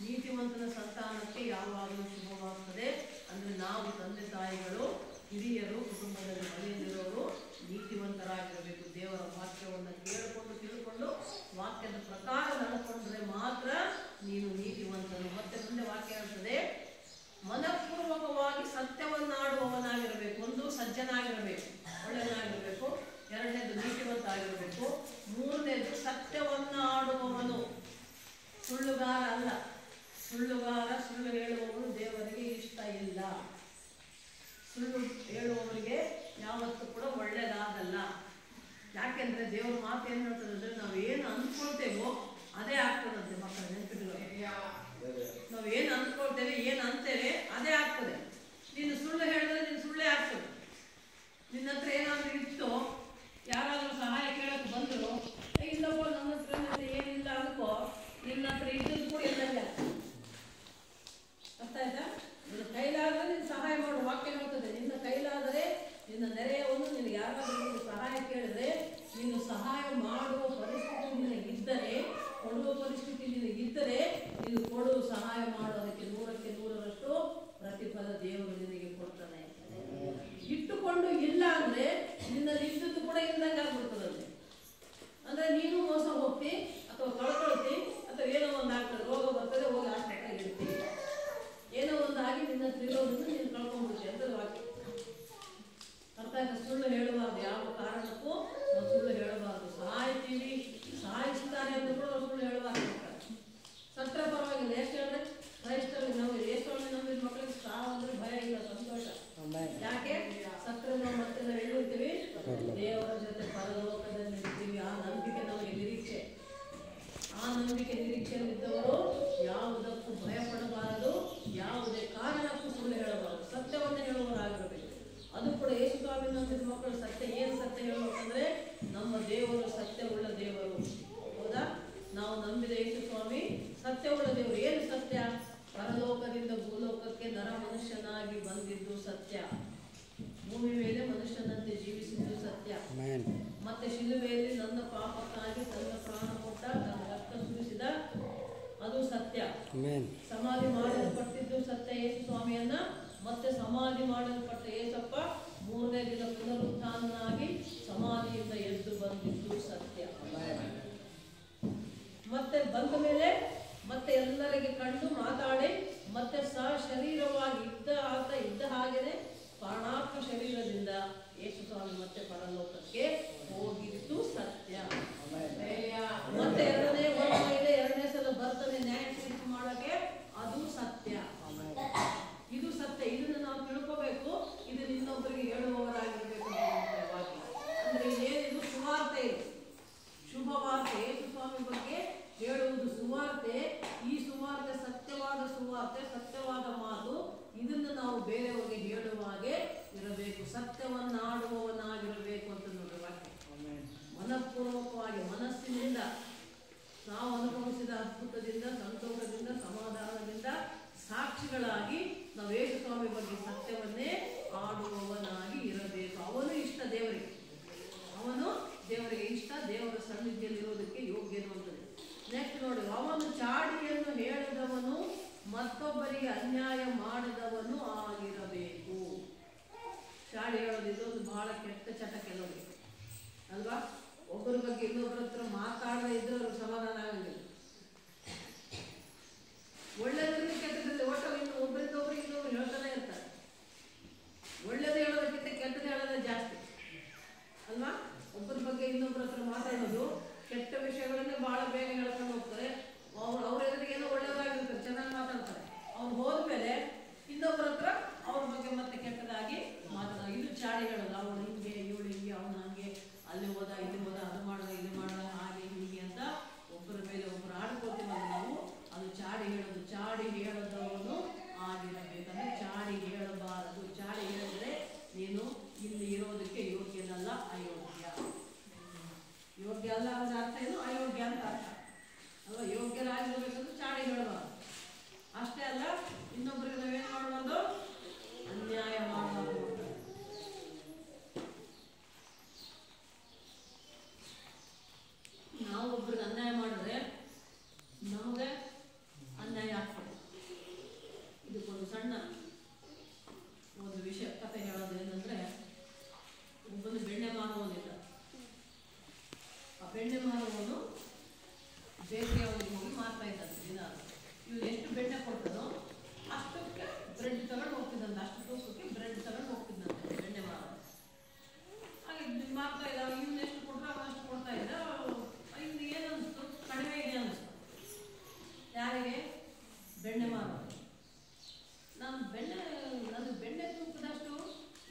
ನೀತಿವಂತನ ಸಂತಾನಕ್ಕೆ ಯಾವಾಗಲೂ ಶುಭವಾಗ್ತದೆ. ಅಂದ್ರೆ ನಾವು ತಂದೆ ತಾಯಿಗಳು, ಹಿರಿಯರು, ಕುಟುಂಬದಲ್ಲಿ ಮನೆಯಲ್ಲಿರೋರು ನೀತಿವಂತರಾಗಿರಬೇಕು. ದೇವರ ವಾಕ್ಯವನ್ನು ಕೇಳಿಕೊಂಡು ತಿಳ್ಕೊಂಡು ವಾಕ್ಯದ ಪ್ರಕಾರ ನಡ್ಕೊಂಡ್ರೆ ಮಾತ್ರ ನೀನು ನೀತಿವಂತನು. ಮತ್ತೆ ಮುಂದೆ ವಾಕ್ಯ ಹೇಳ್ತದೆ, ಮನಪೂರ್ವಕವಾಗಿ ಸತ್ಯವನ್ನಾಡುವವನಾಗಿರಬೇಕು. ಒಂದು ಸಜ್ಜನಾಗಿರಬೇಕು, ಒಳ್ಳೆಯನಾಗಿರಬೇಕು. 2ನೇದು ನೀತಿವಂತ ಆಗಿರಬೇಕು. 3ನೇದು ಸತ್ಯವನ್ನ ಆಡುವವನು, ಸುಳ್ಳುಗಾರ ಅಲ್ಲ. ಸುಳ್ಳು ಹೇಳುವವನು ದೇವರಿಗೆ ಇಷ್ಟ ಇಲ್ಲ. ಸುಳ್ಳು ಹೇಳುವವರಿಗೆ ಯಾವತ್ತೂ ಕೂಡ ಒಳ್ಳೆಯದಾಗಲ್ಲ. ಯಾಕೆಂದ್ರೆ ದೇವರ ಮಾತು ಏನು ಹೇಳ್ತದೆ ಅಂದ್ರೆ, ನಾವು ಏನು ಅಂದ್ಕೊಳ್ತೇವೋ ಅದೇ ಆಗ್ತದಂತೆ ಮಕ್ಕಳ ನೆನಪಿಟ್ಕೊಳ್ಳಿ. ನಾವು ಏನು ಅಂದ್ಕೊಳ್ತೇವೆ, ಏನು ಅಂತೇವೆ ಅದೇ ಆಗ್ತದೆ. ನೀನು ಸುಳ್ಳು ಹೇಳಿದ್ರೆ ನೀನು ಸುಳ್ಳೇ ಆಗ್ತದೆ. ನಿನ್ನ ಹತ್ರ ಏನಾದರೂ ಇತ್ತು, ಯಾರಾದರೂ ಸಹಾಯ ಕೇಳಕ್ಕೆ ಬಂದರು, ಇಲ್ಲಪ್ಪ ನನ್ನ ಹತ್ರ ಏನಿಲ್ಲ ಅನ್ಕೋ, ನಿನ್ನ ಹತ್ರ ಇದ್ದದ್ದು ಕೂಡ ಎಲ್ಲರಿಲ್ಲ. ಅರ್ಥ ಆಯ್ತಾ? ನಿನ್ನ ಕೈಲಾದರೆ ನೀನು ಸಹಾಯ ಮಾಡು. ವಾಕ್ಯ ಹೇಳ್ತದೆ, ನಿನ್ನ ಕೈಲಾದರೆ ನಿನ್ನ ನೆರೆಯವನು ನಿನಗೆ ಯಾರಾದರೂ ಸಹಾಯ ಕೇಳಿದ್ರೆ ನೀನು ಸಹಾಯ ಮಾಡುವ ಪರಿಸ್ಥಿತಿ ನಿನಗಿದ್ದರೆ, ಕೊಡುವ ಪರಿಸ್ಥಿತಿ ನಿನಗಿದ್ದರೆ ನೀನು ಕೊಡು, ಸಹಾಯ ಮಾಡೋದಕ್ಕೆ 100ಕ್ಕೆ 100ರಷ್ಟು ಪ್ರತಿಫಲ ದೇವರು ನಿನಗೆ ಕೊಡ್ತಾನೆ. ಇಟ್ಟುಕೊಂಡು ಇಲ್ಲ ಅಂದ್ರೆ ನಿನ್ನಲ್ಲಿ ಇದ್ದದ್ದು ಕೂಡ ಇಲ್ದಂಗೆ ಆಗ್ಬಿಡ್ತದೆ. ಅಂದ್ರೆ ನೀನು ಮೋಸ ಹೋಗ್ತಿ ಅಥವಾ ಕಳ್ಕೊಳ್ತಿ ಅಥವಾ ಏನೋ ಒಂದು ಆಗ್ತದೆ, ರೋಗ ಬರ್ತದೆ, ಹೋಗಿ ಆಸ್ಪತ್ರೆಗೆ ಇರ್ತೀವಿ, ಏನೋ ಒಂದು ಆಗಿ ನಿನ್ನ ತಿರೋದನ್ನು ನೀನು ಕಳ್ಕೊಂಡ್ಬಿಡ್ತೀವಿ ಅಂತ ವಾಕ್ಯ. ಅರ್ಥ ಆಯ್ತಾ? ಸುಳ್ಳು ಹೇಳಬಾರ್ದು, ಯಾವ ಕಾರಣಕ್ಕೂ ನಾವು ಸುಳ್ಳು ಹೇಳಬಾರ್ದು. ಸಾಯ್ತೀವಿ, ಸಾಯಿಸ್ತಾರೆ ಅಂತ ಕೂಡ ನಾವು ಸುಳ್ಳು ಹೇಳಬಾರ್ದು. ಸತ್ರ ಪರವಾಗಿಲ್ಲ, ಎಷ್ಟು ಹೇಳಿದ್ರೆ ಕ್ರೈಸ್ತರಲ್ಲಿ ನಾವು ಎಷ್ಟೊಂದು ನಂಬಿದ ಮಕ್ಕಳಿಗೆ ಸಾವು ಅಂದ್ರೆ ಭಯ ಇಲ್ಲ, ಸಂತೋಷ. ಯಾಕೆ? ಸತ್ರ ನಾವು ಮತ್ತೆ ನಾವು ಹೇಳಿರ್ತೀವಿ, ದೇವರ ಜೊತೆ ಪರಲೋಕದಲ್ಲಿ ಇರ್ತೀವಿ. ಆ ನಂಬಿಕೆ ನಮಗೆ ನಿರೀಕ್ಷೆ. ಆ ನಂಬಿಕೆ ನಿರೀಕ್ಷೆಯಲ್ಲಿದ್ದವರು ಯಾವುದಕ್ಕೂ ಭಯ ಪಡಬಾರದು, ಯಾವುದೇ ಕಾರಣಕ್ಕೂ ಸುಳ್ಳು ಹೇಳಬಾರದು, ಸತ್ಯವನ್ನೇ ಹೇಳುವವರಾಗಿರಬೇಕು. ಅದು ಕೂಡ ಯೇಸು ಸ್ವಾಮಿ ನಂಬಿದ ಮಕ್ಕಳು ಸತ್ಯ. ಏನು ಸತ್ಯ ಹೇಳಬೇಕಂದ್ರೆ ನಮ್ಮ ದೇವರು ಸತ್ಯವುಳ್ಳ ದೇವರು. ಹೌದಾ? ನಾವು ನಂಬಿದ ಯೇಸು ಸ್ವಾಮಿ ಸತ್ಯವುಳ್ಳ ದೇವರು. ಏನು ಸತ್ಯ? ಪರಲೋಕದಿಂದ ಭೂಲೋಕಕ್ಕೆ ನರ ಮನುಷ್ಯನಾಗಿ ಬಂದಿದ್ದು ಸತ್ಯ, ಭೂಮಿ ಮೇಲೆ ಮನುಷ್ಯನಂತೆ ಜೀವಿಸಿದ್ದು ಸತ್ಯ, ಮತ್ತೆ ಶಿಲುಬೆಯಲ್ಲಿ ನನ್ನ ಪಾಪಕ್ಕಾಗಿ ತನ್ನ ಪ್ರಾಣ ಕೊಟ್ಟ, ತನ್ನ ರಕ್ತ ಸುರಿಸಿದ, ಅದು ಸತ್ಯ. ಸಮಾಧಿ ಮಾಡಲ್ಪಟ್ಟಿದ್ದು ಸತ್ಯ ಯೇಸು ಸ್ವಾಮಿಯನ್ನ. ಮತ್ತೆ ಸಮಾಧಿ ಮಾಡಲ್ಪಟ್ಟ ಯೇಸಪ್ಪ 3ನೇ ದಿನ ಪುನರುತ್ಥಾನನಾಗಿ ಸಮಾಧಿಯಿಂದ ಎದ್ದು ಬಂದಿದ್ದು ಸತ್ಯ. ಮತ್ತೆ ಬಂದ ಮೇಲೆ ಮತ್ತೆ ಎಲ್ಲರಿಗೆ ಕಂಡು ಮಾತಾಡಿ ಮತ್ತೆ ಶರೀರವಾಗಿ ಇದ್ದ ಹಾಗೆನೆ ಪ್ರಾಣಾತ್ಮ ಶರೀರದಿಂದ ಯೇಸು ಸ್ವಾಮಿ ಮತ್ತೆ ಪರಲೋಕಕ್ಕೆ ಹೋಗಿದ್ದು ಸತ್ಯ. ಮತ್ತೆ ಎರಡನೇ ಸಲ ಬರ್ತಾನೆ ನ್ಯಾಯ ತೀರ್ಪು ಮಾಡಕ್ಕೆ, ಅದು ಸತ್ಯ. ಇದು ಸತ್ಯ. ಇದನ್ನು ನಾವು ತಿಳ್ಕೋಬೇಕು. ಇದು ಇನ್ನೊಬ್ಬರಿಗೆ ಹೇಳುವವರಾಗಿರ್ಬೇಕು. ಅಂದ್ರೆ ಏನಿದು ಸುವಾರ್ತೆ, ಇದು ಶುಭವಾರ್ತೆ. ಯೇಸು ಸ್ವಾಮಿ ಬಗ್ಗೆ ಹೇಳುವುದು ಸುವಾರ್ತೆ. ಈ ಸುವಾರ್ತೆ ಸತ್ಯವಾದ ಸುವಾರ್ತೆ, ಸತ್ಯವಾದ ಮಾತು. ಇದನ್ನು ನಾವು ಬೇರೆಯವರಿಗೆ ಹೇಳುವಾಗೆ ಇರಬೇಕು, ಸತ್ಯವನ್ನಾಡುವವನಾಗಿರಬೇಕು ಅಂತ ನೋಡ್ರಿ ವಾಕ್ಯ. ಮನಪೂರ್ವಕವಾಗಿ ಮನಸ್ಸಿನಿಂದ ನಾವು ಅನುಭವಿಸಿದ ಅದ್ಭುತದಿಂದ, ಸಂತೋಷದಿಂದ, ಸಮಾಧಾನದಿಂದ ಸಾಕ್ಷಿಗಳಾಗಿ ನಾವು ಯೇಸು ಸ್ವಾಮಿ ಬಗ್ಗೆ ಸತ್ಯವನ್ನೇ ಆಡುವವನಾಗಿ ಇರಬೇಕು. ಅವನು ಇಷ್ಟ ದೇವರಿಗೆ, ಅವನು ದೇವರಿಗೆ ಇಷ್ಟ, ದೇವರ ಸನ್ನಿಧಿಯಲ್ಲಿರೋದಕ್ಕೆ ಯೋಗ್ಯನು ಅಂತದೆ. ನೆಕ್ಸ್ಟ್ ನೋಡಿ, ಅವನು ಚಾಡಿಯನ್ನು ಹೇಳಿದವನು ಮತ್ತೊಬ್ಬರಿಗೆ ಅನ್ಯಾಯ ಮಾಡದವನು ಆಗಿರಬೇಕು. ಚಾಡಿ ಹೇಳೋದಿದ್ದು ಒಂದು ಬಹಳ ಕೆಟ್ಟ ಚಟ ಕೆಲವರಿಗೆ ಅಲ್ವಾ? ಒಬ್ಬರ ಬಗ್ಗೆ ಇನ್ನೊಬ್ಬರ ಹತ್ರ ಮಾತಾಡದೇ ಇದ್ರೆ ಅವ್ರಿಗೆ ಸಮಾಧಾನ ಆಗಂಗಿಲ್ಲ. ಒಳ್ಳೆಯದ್ರಲ್ಲಿ ಕೆಟ್ಟದ್ರಲ್ಲಿ ಒಟ್ಟು ಒಬ್ಬರಿಗೊಬ್ರು ಇನ್ನೊಬ್ರು ಹೇಳ್ತಾನೆ ಇರ್ತಾರೆ. ಒಳ್ಳೇದು ಹೇಳೋದಕ್ಕಿಂತ ಕೆಟ್ಟದ್ದು ಹೇಳೋದೇ ಜಾಸ್ತಿ ಅಲ್ವಾ? ಒಬ್ಬರ ಬಗ್ಗೆ ಇನ್ನೊಬ್ಬರ ಹತ್ರ ಮಾತಾಡೋದು, ಕೆಟ್ಟ ವಿಷಯಗಳನ್ನೇ ಬಹಳ ಬೇಗ ಹೇಳ್ಕೊಂಡು ಹೋಗ್ತಾರೆ. ಅವ್ರ ಎದುರಿಗೆ ಏನೋ ಒಳ್ಳೆಯದಾಗಿರ್ತಾರೆ, ಚೆನ್ನಾಗಿ ಮಾತಾಡ್ತಾರೆ. ಅವ್ರು ಹೋದ್ಮೇಲೆ ಇನ್ನೊಬ್ಬರ ಹತ್ರ ಅವ್ರ ಬಗ್ಗೆ ಮತ್ತೆ ಕೆಟ್ಟದಾಗಿ ಮಾತಾಡೋದು. ಇದು ಚಾಡಿ ಹೇಳೋದು. ಅವಳು ಹಿಂಗೆ, ಇವಳು ಹಿಂಗೆ, ಅವನು ಹಂಗೆ, ಅಲ್ಲಿ ಹೋದ, ಇಲ್ಲಿ ಹೋದ, ಅದು ಮಾಡ್ದ, ಇಲ್ಲಿ ಮಾಡ್ದ, ಹಾಗೆ ಹೀಗೆ ಅಂತ ಒಬ್ಬರ ಮೇಲೆ ಒಬ್ಬರು ಆಡ್ಕೋತೀವಲ್ಲ ನಾವು, ಅದು ಚಾಡಿ ಹೇಳೋದು. ಚಾಡಿ ಹೇಳದವನು ಆಗಿರಬೇಕಂದ್ರೆ ಚಾಡಿ ಹೇಳಬಾರದು. ಚಾಡಿ ಹೇಳಿದ್ರೆ ನೀನು ಇಲ್ಲಿ ಇರೋದಕ್ಕೆ ಯೋಗ್ಯನಲ್ಲ, ಅಯೋಗ್ಯ. ಯೋಗ್ಯ ಅಲ್ಲ ಅಂದ್ರೆ ಅರ್ಥ ಏನು? ಅಯೋಗ್ಯ ಅಂತ ಅರ್ಥ ಅಲ್ವಾ? ಯೋಗ್ಯರಾಗಿರ್ಬೇಕಂದ್ರೆ ಚಾಡಿ ಹೇಳಬಾರ್ದು. ಅಷ್ಟೇ ಅಲ್ಲ, ಇನ್ನೊಬ್ಬರಿಗೆ ನಾವೇನು ಮಾಡಬಾರ್ದು? ಅನ್ಯಾಯ ಮಾಡಬಾರ್ದು. ನಾವು ಒಬ್ರಿಗೆ ಅನ್ಯಾಯ ಮಾಡಿದ್ರೆ ನಮಗೆ ಅನ್ಯಾಯ ಆಗ್ತದೆ. ಇದಕ್ಕೊಂದು ಸಣ್ಣ ಒಂದು ವಿಷಯ ಕಥೆ ಹೇಳೋದು ಏನಂದ್ರೆ, ಒಬ್ಬನು ಬೆಣ್ಣೆ ಮಾರುವವನಿದ್ದ. ಆ ಬೆಣ್ಣೆ ಮಾರುವವನು ಬೇಕರಿ ಅವನಿಗೆ ಹೋಗಿ ಮಾರ್ತಾ ಇದ್ದಾನೆ ದಿನ. ಇವ್ರು ಎಷ್ಟು ಬೆಣ್ಣೆ ಕೊಡ್ತಾನೋ ಅಷ್ಟಕ್ಕೆ ಬ್ರೆಡ್ ತಗೊಂಡು ಹೋಗ್ತಿದ್ದಂತೆ, ಅಷ್ಟು ತೂಕಕ್ಕೆ ಬ್ರೆಡ್ ತಗೊಂಡು ಹೋಗ್ತಿದ್ದಂತೆ ಬೆಣ್ಣೆ ಮಾರ. ಹಾಗೆ ಮಾರ್ತಾ ಇದ್ದ. ಇವ್ನು ಎಷ್ಟು ಕೊಟ್ಟರೆ ಅವನಷ್ಟು ಕೊಡ್ತಾ ಇದ್ದ. ಇನ್ನು ಏನನ್ನಿಸ್ತು? ಕಡಿಮೆ ಇದೆ ಅನ್ನಿಸ್ತು. ಯಾರಿಗೆ? ಬೆಣ್ಣೆ ಮಾರೋದು. ನನ್ನ ಬೆಣ್ಣೆ ತೂಕದಷ್ಟು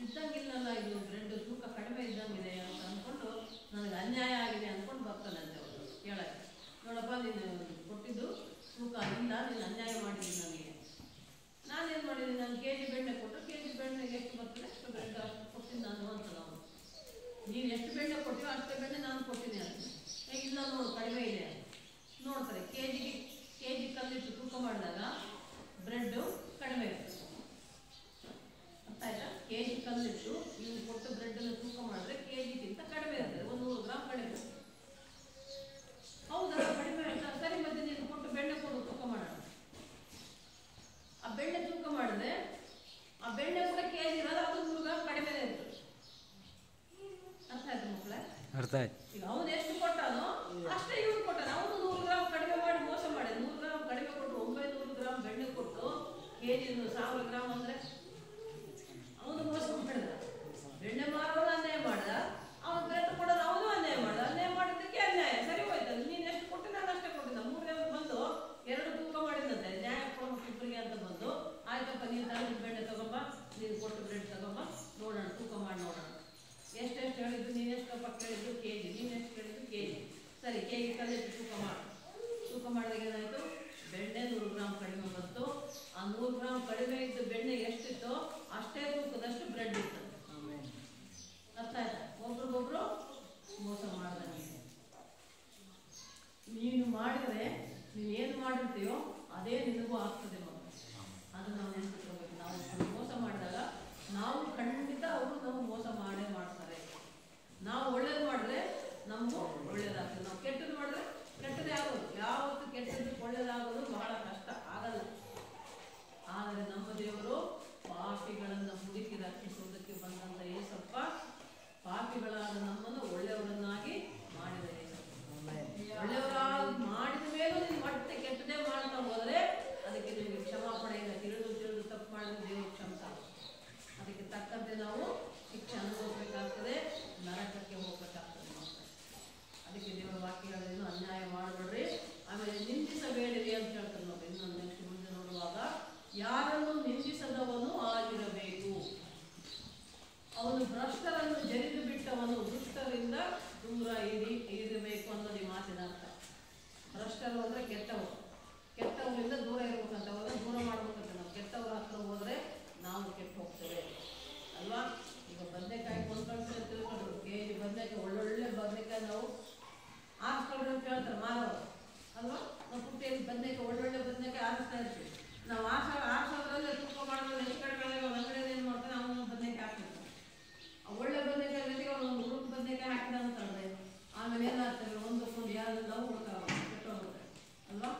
ಇದ್ದಂಗಿಲ್ಲಲ್ಲ, ಇದು ಬ್ರೆಡ್ ತೂಕ ಕಡಿಮೆ ಇದ್ದಂಗಿದೆ ಅಂತ ಅಂದ್ಕೊಂಡು ನನಗೆ ಅನ್ಯಾಯ ಆಗಿದೆ ಅಂದ್ಕೊಂಡು ಬರ್ತಾನಂತೆ ಅವನು ಹೇಳಕ್ಕೆ. ನೋಡಪ್ಪ, ನೀನು ಕೊಟ್ಟಿದ್ದು ತೂಕ ಇಲ್ಲ, ನೀನು ಅನ್ಯಾಯ ಮಾಡಿದ್ದೀನಿ ನನಗೆ. ನಾನೇನು ಮಾಡಿದ್ದೀನಿ, ನಾನು ಕೆ ಜಿ ಬೆಣ್ಣೆ ಕೊಟ್ಟರು, ಕೆ ಜಿ ಬೆಣ್ಣೆಗೆ ಎಷ್ಟು ಬರ್ತದೆ ಅಷ್ಟು ಬೆಣ್ಣೆ ಅಷ್ಟು ಕೊಡ್ತೀನಿ ನಾನು ಅಂತ ನಾವು. ನೀನು ಎಷ್ಟು ಬೆಣ್ಣೆ ಕೊಟ್ಟಿವೋ ಅಷ್ಟೇ ಬೆಣ್ಣೆ ನಾನು ಕೊಡ್ತೀನಿ ಅಂತ. ಇಲ್ಲ ನೋಡು ಕಡಿಮೆ ಇದೆ ನೋಡ್ತಾರೆ. ಕೆ ಜಿ ಕಲ್ಲಿಟ್ಟು ತೂಕ ಮಾಡಿದಾಗ ಬ್ರೆಡ್ಡು ಕಡಿಮೆ ಇರ್ತದೆ. ಅರ್ಥ ಆಯ್ತಾ? ಕೆ ಜಿ ಕಲ್ಲಿಟ್ಟು ನೀವು ಕೊಟ್ಟು ಬ್ರೆಡ್ಡನ್ನು ತೂಕ ಮಾಡಿದ್ರೆ ಕೆ ಜಿಗಿಂತ ಕಡಿಮೆ ಇರ್ತದೆ, 100 ಗ್ರಾಮ್ ಕಡಿಮೆ. ಹೌದಾ, ಕಡಿಮೆ ಆಯ್ತಾ? ಸರಿ, ಮತ್ತೆ ನೀನು ಕೊಟ್ಟು ಬೆಣ್ಣೆ ಕೊಡು ತೂಕ ಮಾಡೋಣ. ಆ ಬೆಣ್ಣೆ ತೂಕ ಮಾಡಿದ್ರೆ ಆ ಬೆಣ್ಣೆ ಕೂಡ ಕೆ ಜಿ ಇರೋದು, ಅದು 100 ಗ್ರಾಮ್ ಕಡಿಮೆ ಇರ್ತದೆ. ಅರ್ಥ ಆಯ್ತು ಮಕ್ಕಳೇ? ಅರ್ಥ ಆಯ್ತು. ಈಗ ಅವನು ಎಷ್ಟು ಕೊಟ್ಟಾನೋ ಅಷ್ಟೇ ಇವನು ಕೊಟ್ಟಾನ. ಅವನು 100 ಗ್ರಾಮ್ ಕಡಿಮೆ ಮಾಡಿ ಮೋಸ ಮಾಡಿ 100 ಗ್ರಾಮ್ ಕಡಿಮೆ ಕೊಟ್ಟು 900 ಗ್ರಾಮ್ ಬೆಣ್ಣೆ ಕೊಟ್ಟು ಕೆ ಜಿ 1000 ಗ್ರಾಮ್ ಅಂದ್ರೆ ಅವನು ಮೋಸ ಮಾಡಿದ. ಬೆಣ್ಣೆ ಮಾರೋನು ಅನ್ಯಾಯ ಮಾಡ್ದ, ಅವನು ಬ್ರೆಡ್ ಕೊಡೋದು ಅವನು ಅನ್ಯಾಯ ಮಾಡ್ದ. ಅನ್ಯಾಯ ಮಾಡಿದ್ದಕ್ಕೆ ಅನ್ಯಾಯ. ಸರಿ ಹೋಯ್ತಲ್ಲ, ನೀನು ಎಷ್ಟು ಕೊಟ್ಟು ನಾನು ಅಷ್ಟೇ ಕೊಟ್ಟಿದ್ದ. 3ನೇ ಬಂದು 2 ತೂಕ ಮಾಡಿದಂತೆ ನ್ಯಾಯ ಕೊಡಬೇಕು ಇಬ್ಬರಿಗೆ ಅಂತ ಬಂದು, ಆಯ್ತಪ್ಪ ನೀನು ತಂದು ಬೆಣ್ಣೆ ತಗೊಂಬ, ನೀನು ಕೊಟ್ಟು ಬ್ರೆಡ್ ತಗೊಂಬ, ನೋಡೋಣ ತೂಕ ಮಾಡಿ ನೋಡೋಣ. ಎಷ್ಟೆಷ್ಟು ಹೇಳಿದ್ದು, ನೀನೆಷ್ಟಪ್ಪ ಕೇಳಿದ್ದು ಕೆ ಜಿ, ನೀನೆಷ್ಟು ಕೇಳಿದ್ದು ಕೆ ಜಿ. ಸರಿ, ಕೆ ಜಿ ಕಲ್ಲಿಟ್ಟು ತೂಕ ಮಾಡಿ. ತೂಕ ಮಾಡಿದಾಗ ಏನಾಯಿತು, ಬೆಣ್ಣೆ 100 ಗ್ರಾಮ್ ಕಡಿಮೆ ಬಂತು. ಆ 100 ಗ್ರಾಮ್ ಕಡಿಮೆ ಇದ್ದು ಬೆಣ್ಣೆ ಎಷ್ಟಿತ್ತು ಅಷ್ಟೇ ತೂಕದಷ್ಟು ಬ್ರೆಡ್ ಇತ್ತು. ಅರ್ಥ ಆಯ್ತಾ? ಒಬ್ರಿಗೊಬ್ರು ಮೋಸ ಮಾಡ್ದಂಗೆ. ನೀನು ಮಾಡಿದ್ರೆ ನೀವೇನು ಮಾಡಿರ್ತೀಯೋ ಅದೇ ನಿನಗೂ ಆಗ್ತದೆ ಮಗು. ಅದು ನಾವು ನೆನಪಿಟ್ಕೋಬೇಕು. ನಾವು ಮೋಸ ಮಾಡಿದಾಗ ನಾವು ಖಂಡಿತ ಅವರು ನಮ್ಗೆ ಮೋಸ ಮಾಡೇ ಮಾಡ್ತಾರೆ. ನಾವು ಒಳ್ಳೇದು ಮಾಡಿದ್ರೆ ನಮಗೂ ಒಳ್ಳೇದಾಗ್ತದೆ. ನಾವು ಕೆಟ್ಟದ್ದು ಮಾಡಿದ್ರೆ ಕೆಟ್ಟದೇ ಆಗೋದು. ಯಾವತ್ತು ಕೆಟ್ಟದ್ದು ಒಳ್ಳೇದಾಗೋದು ಬಹಳ ಕಷ್ಟ, ಆಗಲ್ಲ. ಆದರೆ ನಮ್ಮ ದೇವರು ಪಾಪಿಗಳನ್ನು ಹುಡುಕಿ ರಕ್ಷಿಸುವುದಕ್ಕೆ ಬಂದಂಥ ಏಸಪ್ಪ ಪಾಪಿಗಳಾದ ನಮ್ಮನ್ನು ಒಳ್ಳೆಯವರನ್ನಾಗಿ ಮಾಡಿದ ಏಸಪ್ಪ. ಒಳ್ಳೆಯವರಾಗಿ ಮಾಡಿದ ಮೇಲೂ ನೀನು ಮತ್ತೆ ಕೆಟ್ಟದೇ ಮಾಡ್ತಾ ಹೋದರೆ ಅದಕ್ಕೆ ನಿಮಗೆ ಕ್ಷಮಾಪಣೆಯಿಂದ ತಿಳಿದು ತಪ್ಪು ಮಾಡಿದ್ರೆ ದೇವರು ಕ್ಷಮಿಸಲ್ಲ. ಅದಕ್ಕೆ ತಕ್ಕಂತೆ ನಾವು ಶಿಕ್ಷೆ ಅನುಭವಿಸಬೇಕಾಗ್ತದೆ, ನರಕಕ್ಕೆ ಹೋಗಬೇಕಾಗ್ತದೆ ಮಕ್ಕಳು. ಅದಕ್ಕೆ ದೇವರ ವಾಕ್ಯಗಳನ್ನು ಅನ್ಯಾಯ ಮಾಡಬೇಡ್ರಿ, ಆಮೇಲೆ ನಿಂದಿಸಬೇಡಿರಿ ಅಂತ ಹೇಳ್ತಾರೆ ನೋಡಿ. ಇನ್ನೊಂದು ನೆಕ್ಸ್ಟ್ ಮುಂದೆ ನೋಡುವಾಗ, ಯಾರನ್ನು ನಿಂದಿಸದವನು ಆಗಿರಬೇಕು, ಅವನು ಭ್ರಷ್ಟರನ್ನು ಜರಿದು ಬಿಟ್ಟವನು, ದುಷ್ಟರಿಂದ ದೂರ ಇರಬೇಕು ಅನ್ನೋದು ಈ ಮಾತಿನ ಅರ್ಥ. ಭ್ರಷ್ಟರು ಅಂದರೆ ಕೆಟ್ಟವರು, ಕೆಟ್ಟವರಿಂದ ದೂರ ಇರ್ಬೇಕಂತ, ಅವಾಗ ದೂರ ಮಾಡ್ಬೇಕಂತ. ನಾವು ಕೆಟ್ಟವರ ಹತ್ರ ಹೋದರೆ ನಾವು ಕೆಟ್ಟು ಹೋಗ್ತೇವೆ ಅಲ್ವಾ? ಈಗ ಬದನೆಕಾಯಿ ಕೊಂಡ್ಕೊಳ್ತಾರೆ ತಿಳ್ಕೊಂಡ್ರು, ಕೆ ಜಿ ಬದನೆಕಾಯಿ ಒಳ್ಳೊಳ್ಳೆ ಬದನೆಕಾಯಿ ನಾವು ಆರಿಸ್ಕೊಂಡ್ರೆ ಅಂತ ಹೇಳ್ತಾರೆ ಮಾರೋರು ಅಲ್ವಾ? ನಾವು ಪುಟ್ಟಿಯಲ್ಲಿ ಬದನೆಕಾಯಿ ಒಳ್ಳೊಳ್ಳೆ ಬದನೆಕಾಯಿ ಆರಿಸ್ತಾ ಇರ್ತೀವಿ. ನಾವು ಆರಿಸೋದ್ರಲ್ಲೇ ತೂಕ ಮಾಡಿದ್ರೆ ಹೆಚ್ಚು ಕಡೆ ಅಂಗಡಿಯಲ್ಲಿ ಏನು ಮಾಡ್ತಾರೆ, ಅವನು ಬದನೆಕಾಯಿ ಹಾಕ್ತಿರ್ತಾರೆ. ಒಳ್ಳೆ ಬದನೆಕಾಯಿ ಜೊತೆಗೆ ಒಂದು ಹುಡುಗ ಬದನೆಕಾಯಿ ಹಾಕಿದ ಅಂತಂದ್ರೆ ಆಮೇಲೆ ಏನಾಗ್ತದೆ, ಒಂದಕ್ಕೊಂದು ಯಾರು ನಾವು ಹುಡುಕಾಗ ಕೆಟ್ಟೋಗುತ್ತೆ ಅಲ್ವಾ?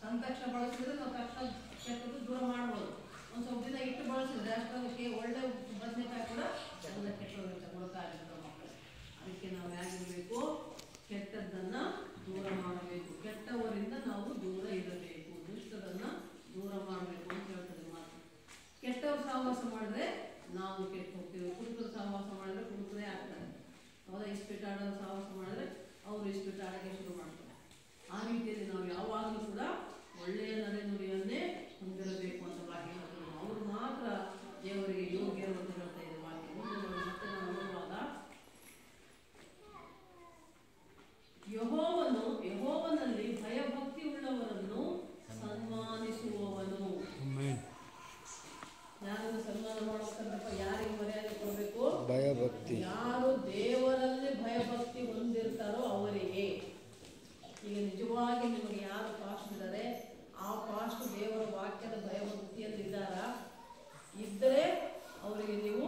ತಂದ ತಕ್ಷಣ ಬಳಸಿದ್ರೆ ನಾವು ತಕ್ಷಣ ಕೆಟ್ಟದ್ದು ದೂರ ಮಾಡ್ಬೋದು. ಒಂದು ಸ್ವಲ್ಪ ದಿನ ಇಟ್ಟು ಬಳಸಿದ್ರೆ ಅಷ್ಟೊಂದಕ್ಕೆ ಒಳ್ಳೆ ಬದನೆಕಾಯಿ ಕೂಡ ಎಲ್ಲ ಕೆಟ್ಟೋಗುತ್ತೆ, ಹುಡುಕಾಗಿರ್ತಾರೆ ಮಕ್ಕಳು. ಅದಕ್ಕೆ ನಾವು ಹೇಗಿರಬೇಕು, ಕೆಟ್ಟದ್ದನ್ನ ದೂರ ಮಾಡಬೇಕು, ಕೆಟ್ಟವರಿಂದ ನಾವು ದೂರ ಇರಬೇಕು, ದುಷ್ಟರನ್ನ ದೂರ ಮಾಡಬೇಕು ಅಂತ ಹೇಳ್ತದೆ ಮಾತು. ಕೆಟ್ಟವ್ರು ಸಹವಾಸ ಮಾಡಿದ್ರೆ ನಾವು ಕೆಟ್ಟು ಹೋಗ್ತೀವಿ. ಕುಡುಕರು ಸಹವಾಸ ಮಾಡಿದ್ರೆ ಕುಡುಕರೇ ಆಗ್ತಾರೆ. ಹೌದಾ? ಇಸ್ಪೀಟ್ ಆಡೋರು ಸಹವಾಸ ಮಾಡಿದ್ರೆ ಅವರು ಇಸ್ಪೀಟ್ ಆಡೋಕ್ಕೆ ಶುರು ಮಾಡ್ತಾರೆ. ಆ ರೀತಿಯಲ್ಲಿ ನಾವು ಯಾವಾಗಲೂ ಕೂಡ ಒಳ್ಳೆಯ ನಡೆನುಡಿಯನ್ನೇ ಹೊಂದಿರಬೇಕು ಅಂತ ವಾಕ್ಯ ಹೇಳ್ತಾರೆ. ಅವರು ಮಾತ್ರ ದೇವರಿಗೆ ಯೋಗ್ಯರು ಅಂತ ಹೇಳ್ತಾ ಇದೆ ವಾಕ್ಯ. ಮತ್ತೆ ನಾವು ನೋಡುವಾಗ ಯೆಹೋವನಲ್ಲಿ ಭಯಭಕ್ತಿ ಉಳ್ಳವರನ್ನು ಸನ್ಮಾನಿಸುವವನು. ಯಾರನ್ನು ಸನ್ಮಾನ ಮಾಡ್ಬೇಕಂದ್ರಪ್ಪ, ಯಾರಿಗೆ ಮರ್ಯಾದೆ ಕೊಡಬೇಕು? ಭಯಭಕ್ತಿ. ಯಾರು ದೇವರಲ್ಲಿ ಭಯಭಕ್ತಿ ಹೊಂದಿರ್ತಾರೋ ಅವರಿಗೆ. ಈಗ ನಿಜವಾಗಿ ನಿಮಗೆ ಯಾರು ಪಾಸ್ಟ್ ಇದ್ದಾರೆ, ಆ ಪಾಸ್ಟ್ ದೇವರ ವಾಕ್ಯದ ಭಯಭಕ್ತಿಯಲ್ಲಿ ಇದ್ದರೆ ಅವರಿಗೆ ನೀವು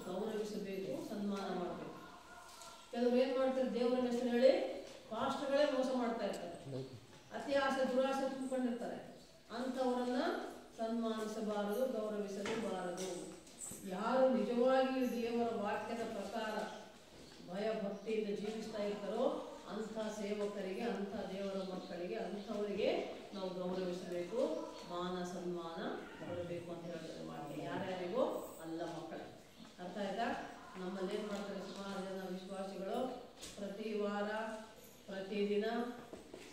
ಗೌರವಿಸಬೇಕು, ಸನ್ಮಾನ ಮಾಡಬೇಕು. ಕೆಲವರು ಏನು ಮಾಡ್ತಾರೆ, ದೇವರ ಹೆಸರು ಹೇಳಿ ಪಾಸ್ಟ್ಗಳೇ ಮೋಸ ಮಾಡ್ತಾ ಇರ್ತಾರೆ, ಅತಿ ಆಸೆ ದುರಾಸೆ ತುಂಬಿಕೊಂಡಿರ್ತಾರೆ. ಅಂಥವರನ್ನ ಸನ್ಮಾನಿಸಬಾರದು, ಗೌರವಿಸಲೇಬಾರದು. ಯಾರು ನಿಜವಾಗಿಯೂ ದೇವರ ವಾಕ್ಯದ ಪ್ರಕಾರ ಭಯಭಕ್ತಿಯಿಂದ ಜೀವಿಸ್ತಾ ಇರ್ತಾರೋ ಅಂಥ ಸೇವಕರಿಗೆ, ಅಂಥ ದೇವರ ಮಕ್ಕಳಿಗೆ, ಅಂಥವರಿಗೆ ನಾವು ಗೌರವಿಸಬೇಕು, ಮಾನ ಸನ್ಮಾನ ಕೊಡಬೇಕು ಅಂತ ಹೇಳ್ತಾರೆ ವಾಕ್ಯ. ಯಾರ್ಯಾರಿಗೂ ಅಲ್ಲ ಮಕ್ಕಳು. ಅರ್ಥ ಆಯ್ತಾ? ನಮ್ಮಲ್ಲಿ ಏನು ಮಾಡ್ತಾರೆ, ಸುಮಾರು ಜನ ವಿಶ್ವಾಸಿಗಳು ಪ್ರತಿ ವಾರ ಪ್ರತಿದಿನ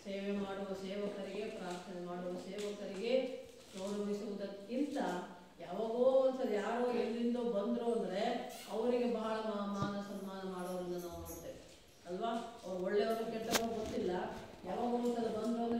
ಸೇವೆ ಮಾಡುವ ಸೇವಕರಿಗೆ, ಪ್ರಾರ್ಥನೆ ಮಾಡುವ ಸೇವಕರಿಗೆ ಗೌರವಿಸುವುದಕ್ಕಿಂತ ಯಾವಾಗೋ ಒಂದ್ಸಲ ಯಾರೋ ಎಲ್ಲಿಂದೋ ಬಂದರು ಅಂದರೆ ಅವರಿಗೆ ಬಹಳ ಮಾನ ಸನ್ಮಾನ ಮಾಡೋರನ್ನ ನಾವು ನೋಡ್ತೇವೆ ಅಲ್ವಾ? ಅವ್ರು ಒಳ್ಳೆಯವರು ಕೆಟ್ಟವರು ಗೊತ್ತಿಲ್ಲ, ಯಾವಾಗ ಒಂದ್ಸಲ ಬಂದರು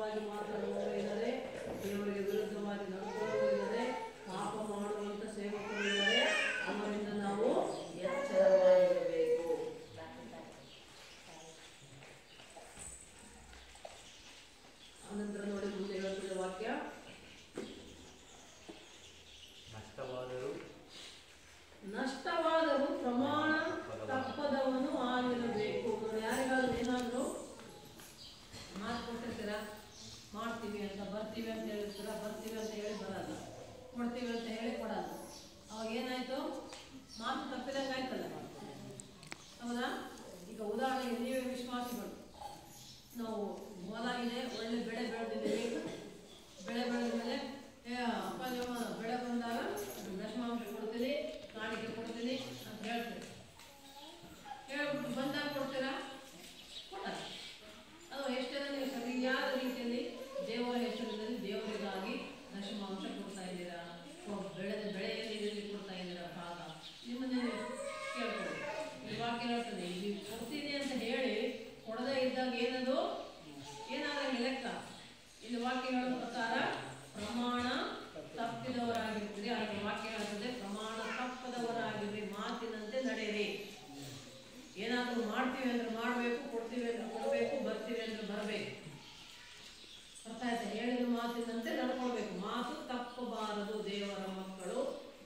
ವಿರುದ್ಧವಾಗಿ ಮಾತಾಡುವವರು ಇದ್ದಾರೆ, ದೇವರಿಗೆ ವಿರುದ್ಧವಾಗಿ ನಡ್ಕೊಳ್ಳುವವರು ಇದ್ದಾರೆ, ಪಾಪ ಮಾಡುವಂತ ಸೇವಕರು ಇದ್ದಾರೆ. ಅವರಿಂದ ನಾವು ಎಚ್ಚರವಾಗಿರಬೇಕು. ಅನಂತರ ನೋಡಿ ಮುಂದೆ ಹೇಳ್ತಿದ್ದ ವಾಕ್ಯ, ನಷ್ಟವಾದರೂ ಪ್ರಮಾಣ ತಪ್ಪದವನು ಆಗಿರಬೇಕು. ಯಾರಿಗಾದ್ರೂ ಏನಾದರೂ ಮಾತು ಕೊಟ್ಟಿರ್ತೀರಾ, ಮಾಡ್ತೀವಿ ಅಂತ, ಬರ್ತೀವಿ ಅಂತ ಹೇಳಿರ್ತೀರ, ಬರ್ತೀವಿ ಅಂತ ಹೇಳಿ ಬರಲ್ಲ, ಕೊಡ್ತೀವಿ ಅಂತ ಹೇಳಿ ಕೊಡಲ್ಲ. ಅವಾಗ ಏನಾಯ್ತು? ಮಾತು ತಪ್ಪಿದಂಗೆ ಆಯ್ತಲ್ಲ, ಹೌದಾ? ಈಗ ಉದಾಹರಣೆಗೆ ನೀವೇ ವಿಶ್ವಾಸಿಗಳು, ನಾವು ಹೊಲ ಇದೆ, ಒಳ್ಳೆ ಬೆಳೆ ಬೆಳೆದಿದ್ದೀವಿ, ಬೆಳೆ ಬೆಳೆದ ಮೇಲೆ ಅಪ್ಪ ನಿಮ್ಮ ಬೆಳೆ ಬಂದಾಗ ದಶಮಾಂಶ ಕೊಡ್ತೀನಿ, ಕಾಣಿಕೆ ಕೊಡ್ತೀನಿ ಅಂತ ಹೇಳ್ತೀರಿ. ಹೇಳ್ಬಿಟ್ಟು ಬಂದಾಗ ಕೊಡ್ತೀರಾ? ಕೊಡಲ್ಲ. ಅದು ಎಷ್ಟು ಜನ ನೀವು ಸರಿಯಾದ ರೀತಿಯಲ್ಲಿ ದೇವರ ಹೆಸರಿನಲ್ಲಿ ದೇವರಿಗಾಗಿ ದಶಮಾಂಶ ಕೊಡ್ತಾ ಇದ್ದೀರಾ, ಬೆಳೆದ ಬೆಳೆಯಲ್ಲಿ ಕೊಡ್ತಾ ಇದ್ದೀರಾ ಭಾಗ? ನಿಮ್ಮನ್ನೇ ಕೇಳ್ಕೊಳ್ಳಿ. ಈ ವಾಕ್ಯ ಹೇಳ್ತದೆ, ನೀವು ಕೊಡ್ತೀನಿ ಅಂತ ಹೇಳಿ ಕೊಡದೇ ಇದ್ದಾಗ ಏನದು? ಏನಾದಂಗೆ ಲೆಕ್ಕ? ಇಲ್ಲಿ ವಾಕ್ಯ ಹೇಳೋ ಪ್ರಕಾರ ಪ್ರಮಾಣ ತಪ್ಪಿದವರಾಗಿರ್ತೀರಿ. ಅದಕ್ಕೆ ವಾಕ್ಯ ಹೇಳ್ತದೆ, ಪ್ರಮಾಣ ತಪ್ಪದವರಾಗಿರ್ರಿ, ಮಾತಿನಂತೆ ನಡೆಯಿರಿ. ಏನಾದರೂ ಮಾಡ್ತೀವಿ ಅಂದ್ರೆ ಮಾಡಬೇಕು, ಕೊಡ್ತೀವಿ ಅಂದ್ರೆ ಕೊಡಬೇಕು, ಬರ್ತೀವಿ ಅಂದ್ರೆ ಬರಬೇಕು. ಅರ್ಥ ಆಯ್ತಾ? ಹೇಳಿದ ಮಾತಿನಂತೆ ನಡ್ಕೊಳ್ಬೇಕು, ಮಾತು ತಪ್ಪಬಾರದು. ದೇವರ ಮಕ್ಕಳು,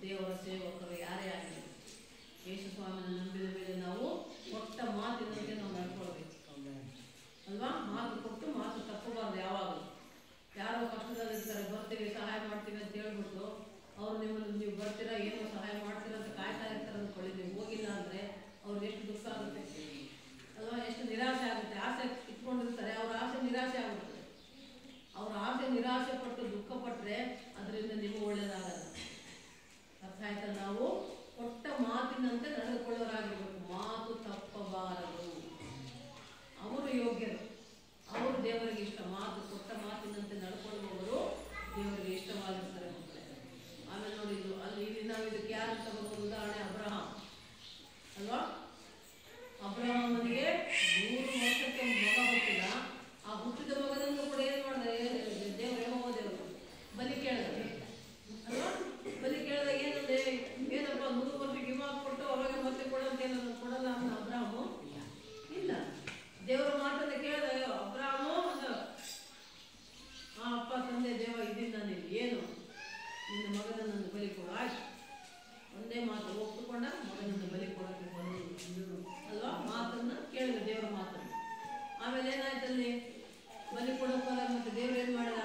ದೇವರ ಸೇವಕರು ಯಾರೇ ಆಗಲಿ, ಯೇಸು ಸ್ವಾಮಿನ ನಂಬಿದ ಮೇಲೆ ನಾವು ಕೊಟ್ಟ ಮಾತಿನಂತೆ ನಾವು ನಡ್ಕೊಳ್ಬೇಕು ಅಲ್ವಾ? ಮಾತು ಕೊಟ್ಟು ಮಾತು ತಪ್ಪಬಾರ್ದು ಯಾವಾಗಲೂ. ಯಾರೋ ಕಷ್ಟದಲ್ಲಿರ್ತಾರೆ, ಬರ್ತೀವಿ ಸಹಾಯ ಮಾಡ್ತೀವಿ ಅಂತ ಹೇಳ್ಬಿಟ್ಟು ಅವ್ರು ನಿಮ್ಮನ್ನು ನೀವು ಬರ್ತೀರಾ, ಏನೋ ಸಹಾಯ ಮಾಡ್ತೀರಾ ಅಂತ ಕಾಯ್ತಾ ಇರ್ತಾರೆ ಅಂದ್ಕೊಳ್ಳಿ. ನೀವು ಹೋಗಿಲ್ಲ ಅಂದರೆ ಅವ್ರಿಗೆ ಎಷ್ಟು ದುಃಖ ಆಗುತ್ತೆ ಅಲ್ವಾ? ಎಷ್ಟು ನಿರಾಸೆ ಆಗುತ್ತೆ. ಆಸೆ ಇಟ್ಕೊಂಡಿರ್ತಾರೆ, ಅವ್ರ ಆಸೆ ನಿರಾಸೆ ಆಗುತ್ತೆ. ಅವ್ರ ಆಸೆ ನಿರಾಸೆ ಪಟ್ಟು ದುಃಖ ಪಟ್ಟರೆ ಅದರಿಂದ ನಿಮಗೆ ಒಳ್ಳೇದಾಗಲ್ಲ. ಅರ್ಥ ಆಯ್ತಾ? ನಾವು ಕೊಟ್ಟ ಮಾತಿನಂತೆ ನಡೆದುಕೊಳ್ಳೋರಾಗಿರ್ಬೇಕು, ಮಾತು ತಪ್ಪಬಾರದು. ಅವರು ಯೋಗ್ಯರು, ಅವರು ದೇವರಿಗೆ ಇಷ್ಟ. ಮಾತು ಕೊಟ್ಟ ಮಾತಿನಂತೆ ನಡ್ಕೊಳ್ಳುವವರು ದೇವರಿಗೆ ಇಷ್ಟವಾಗಿರ್ತಾರೆ ಮಕ್ಕಳೇ. ಆಮೇಲೆ ನೋಡಿದ್ದು ಅಲ್ಲಿ ನಾವು ಇದಕ್ಕೆ ಯಾರು ತಗೋಬಹುದು? ಉದಾಹರಣೆ ಅಬ್ರಹಾಂ ಅಲ್ವಾ? ಅಬ್ರಹಾಮನಿಗೆ 100 ವರ್ಷಕ್ಕೆ ಮಗ ಹುಟ್ಟಿದ. ಆ ಹುಟ್ಟಿದ ಮಗನನ್ನು ಕೂಡ ಏನು ಮಾಡಿದೆ? ದೇವರು ಯೆಹೋವ ದೇವರು ಬಲಿ ಕೇಳಿದ ಅಲ್ವಾ? ಬಲಿ ಕೇಳಿದಾಗ ಏನಂದ್ರೆ, ಏನಪ್ಪ 100 ವರ್ಷಕ್ಕೆ ಇವಾಗ ಕೊಟ್ಟು ಅವಾಗ ಮತ್ತೆ ಕೊಡಂತ ಏನಾದ್ರು ಕೊಡಲ್ಲ ಅಂತ ಅಬ್ರಹಾಮು ಇಲ್ಲ. ದೇವರ ಮಾತನ್ನು ಕೇಳಿದ ಅಬ್ರಹಾಮು ಆ ಅಪ್ಪ ತಂದೆ ದೇವ ಇದ್ದೀನಿ ನಾನು, ಏನು ನಿನ್ನ ಮಗನನ್ನು ಬಲಿ ಕೊಡು. ಆಯ್ತು, ಒಂದೇ ಮಾತು ಒಪ್ಪಿಕೊಂಡ, ಮಗನನ್ನು ಬಲಿ ಕೊಡೋಕ್ಕೆ ಬಂದು ಅಲ್ವಾ? ಮಾತನ್ನ ಕೇಳಿದ, ದೇವರ ಮಾತನ್ನು. ಆಮೇಲೆ ಏನಾಯ್ತಲ್ಲಿ? ಬಲಿ ಕೊಡೋಕ್ಕಾಗ ಮತ್ತೆ ದೇವ್ರು ಏನು ಮಾಡಿದ?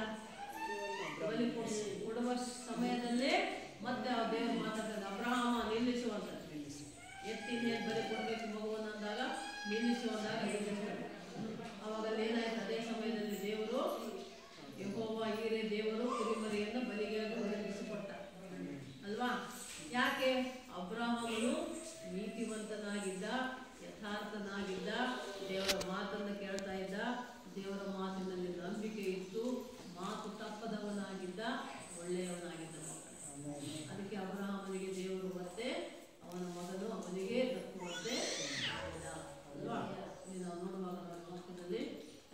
ಬಲಿ ಕೊಡುವ ಸಮಯದಲ್ಲೇ ಮತ್ತೆ ಆ ದೇವರು ಮಾತಾಡ್ತಾರೆ, ಅಬ್ರಹಾಮ ನಿಲ್ಲಿಸುವಂತ, ಎತ್ತಿನ ಬಲಿ ಕೊಡಬೇಕು ಮಗುವನ್ನು ಅಂದಾಗ ನಿಲ್ಲಿಸುವಂದಾಗ ಅವಾಗಲ್ಲಿ ಏನಾಯ್ತು? ಅದೇ ಸಮಯದಲ್ಲಿ ದೇವರು ಯೆಹೋವ ಈರೇ ದೇವರು ಕುರಿಮರಿಯನ್ನು ಬಲಿಗೆ ಒದಗಿಸಿಕೊಟ್ಟ ಅಲ್ವಾ? ಯಾಕೆ? ಅಬ್ರಹಾಮನು ನೀತಿವಂತನಾಗಿದ್ದ, ಯಥಾರ್ಥನಾಗಿದ್ದ, ದೇವರ ಮಾತನ್ನು ಕೇಳ್ತಾ ಇದ್ದ, ದೇವರ ಮಾತಿನಲ್ಲಿ ನಂಬಿಕೆ ಇತ್ತು, ಮಾತು ತಪ್ಪದವನಾಗಿದ್ದ, ಒಳ್ಳೆಯವನಾಗಿದ್ದ. ಅದಕ್ಕೆ ಅಬ್ರಹಾಮನಿಗೆ ದೇವರು ಮತ್ತೆ ಅವನ ಮಗನು ಅವನಿಗೆ ದಕ್ಕುವಂತೆ ಅಲ್ವಾ? ನಾವು ನೋಡುವಾಗ ವಾಕ್ಯದಲ್ಲಿ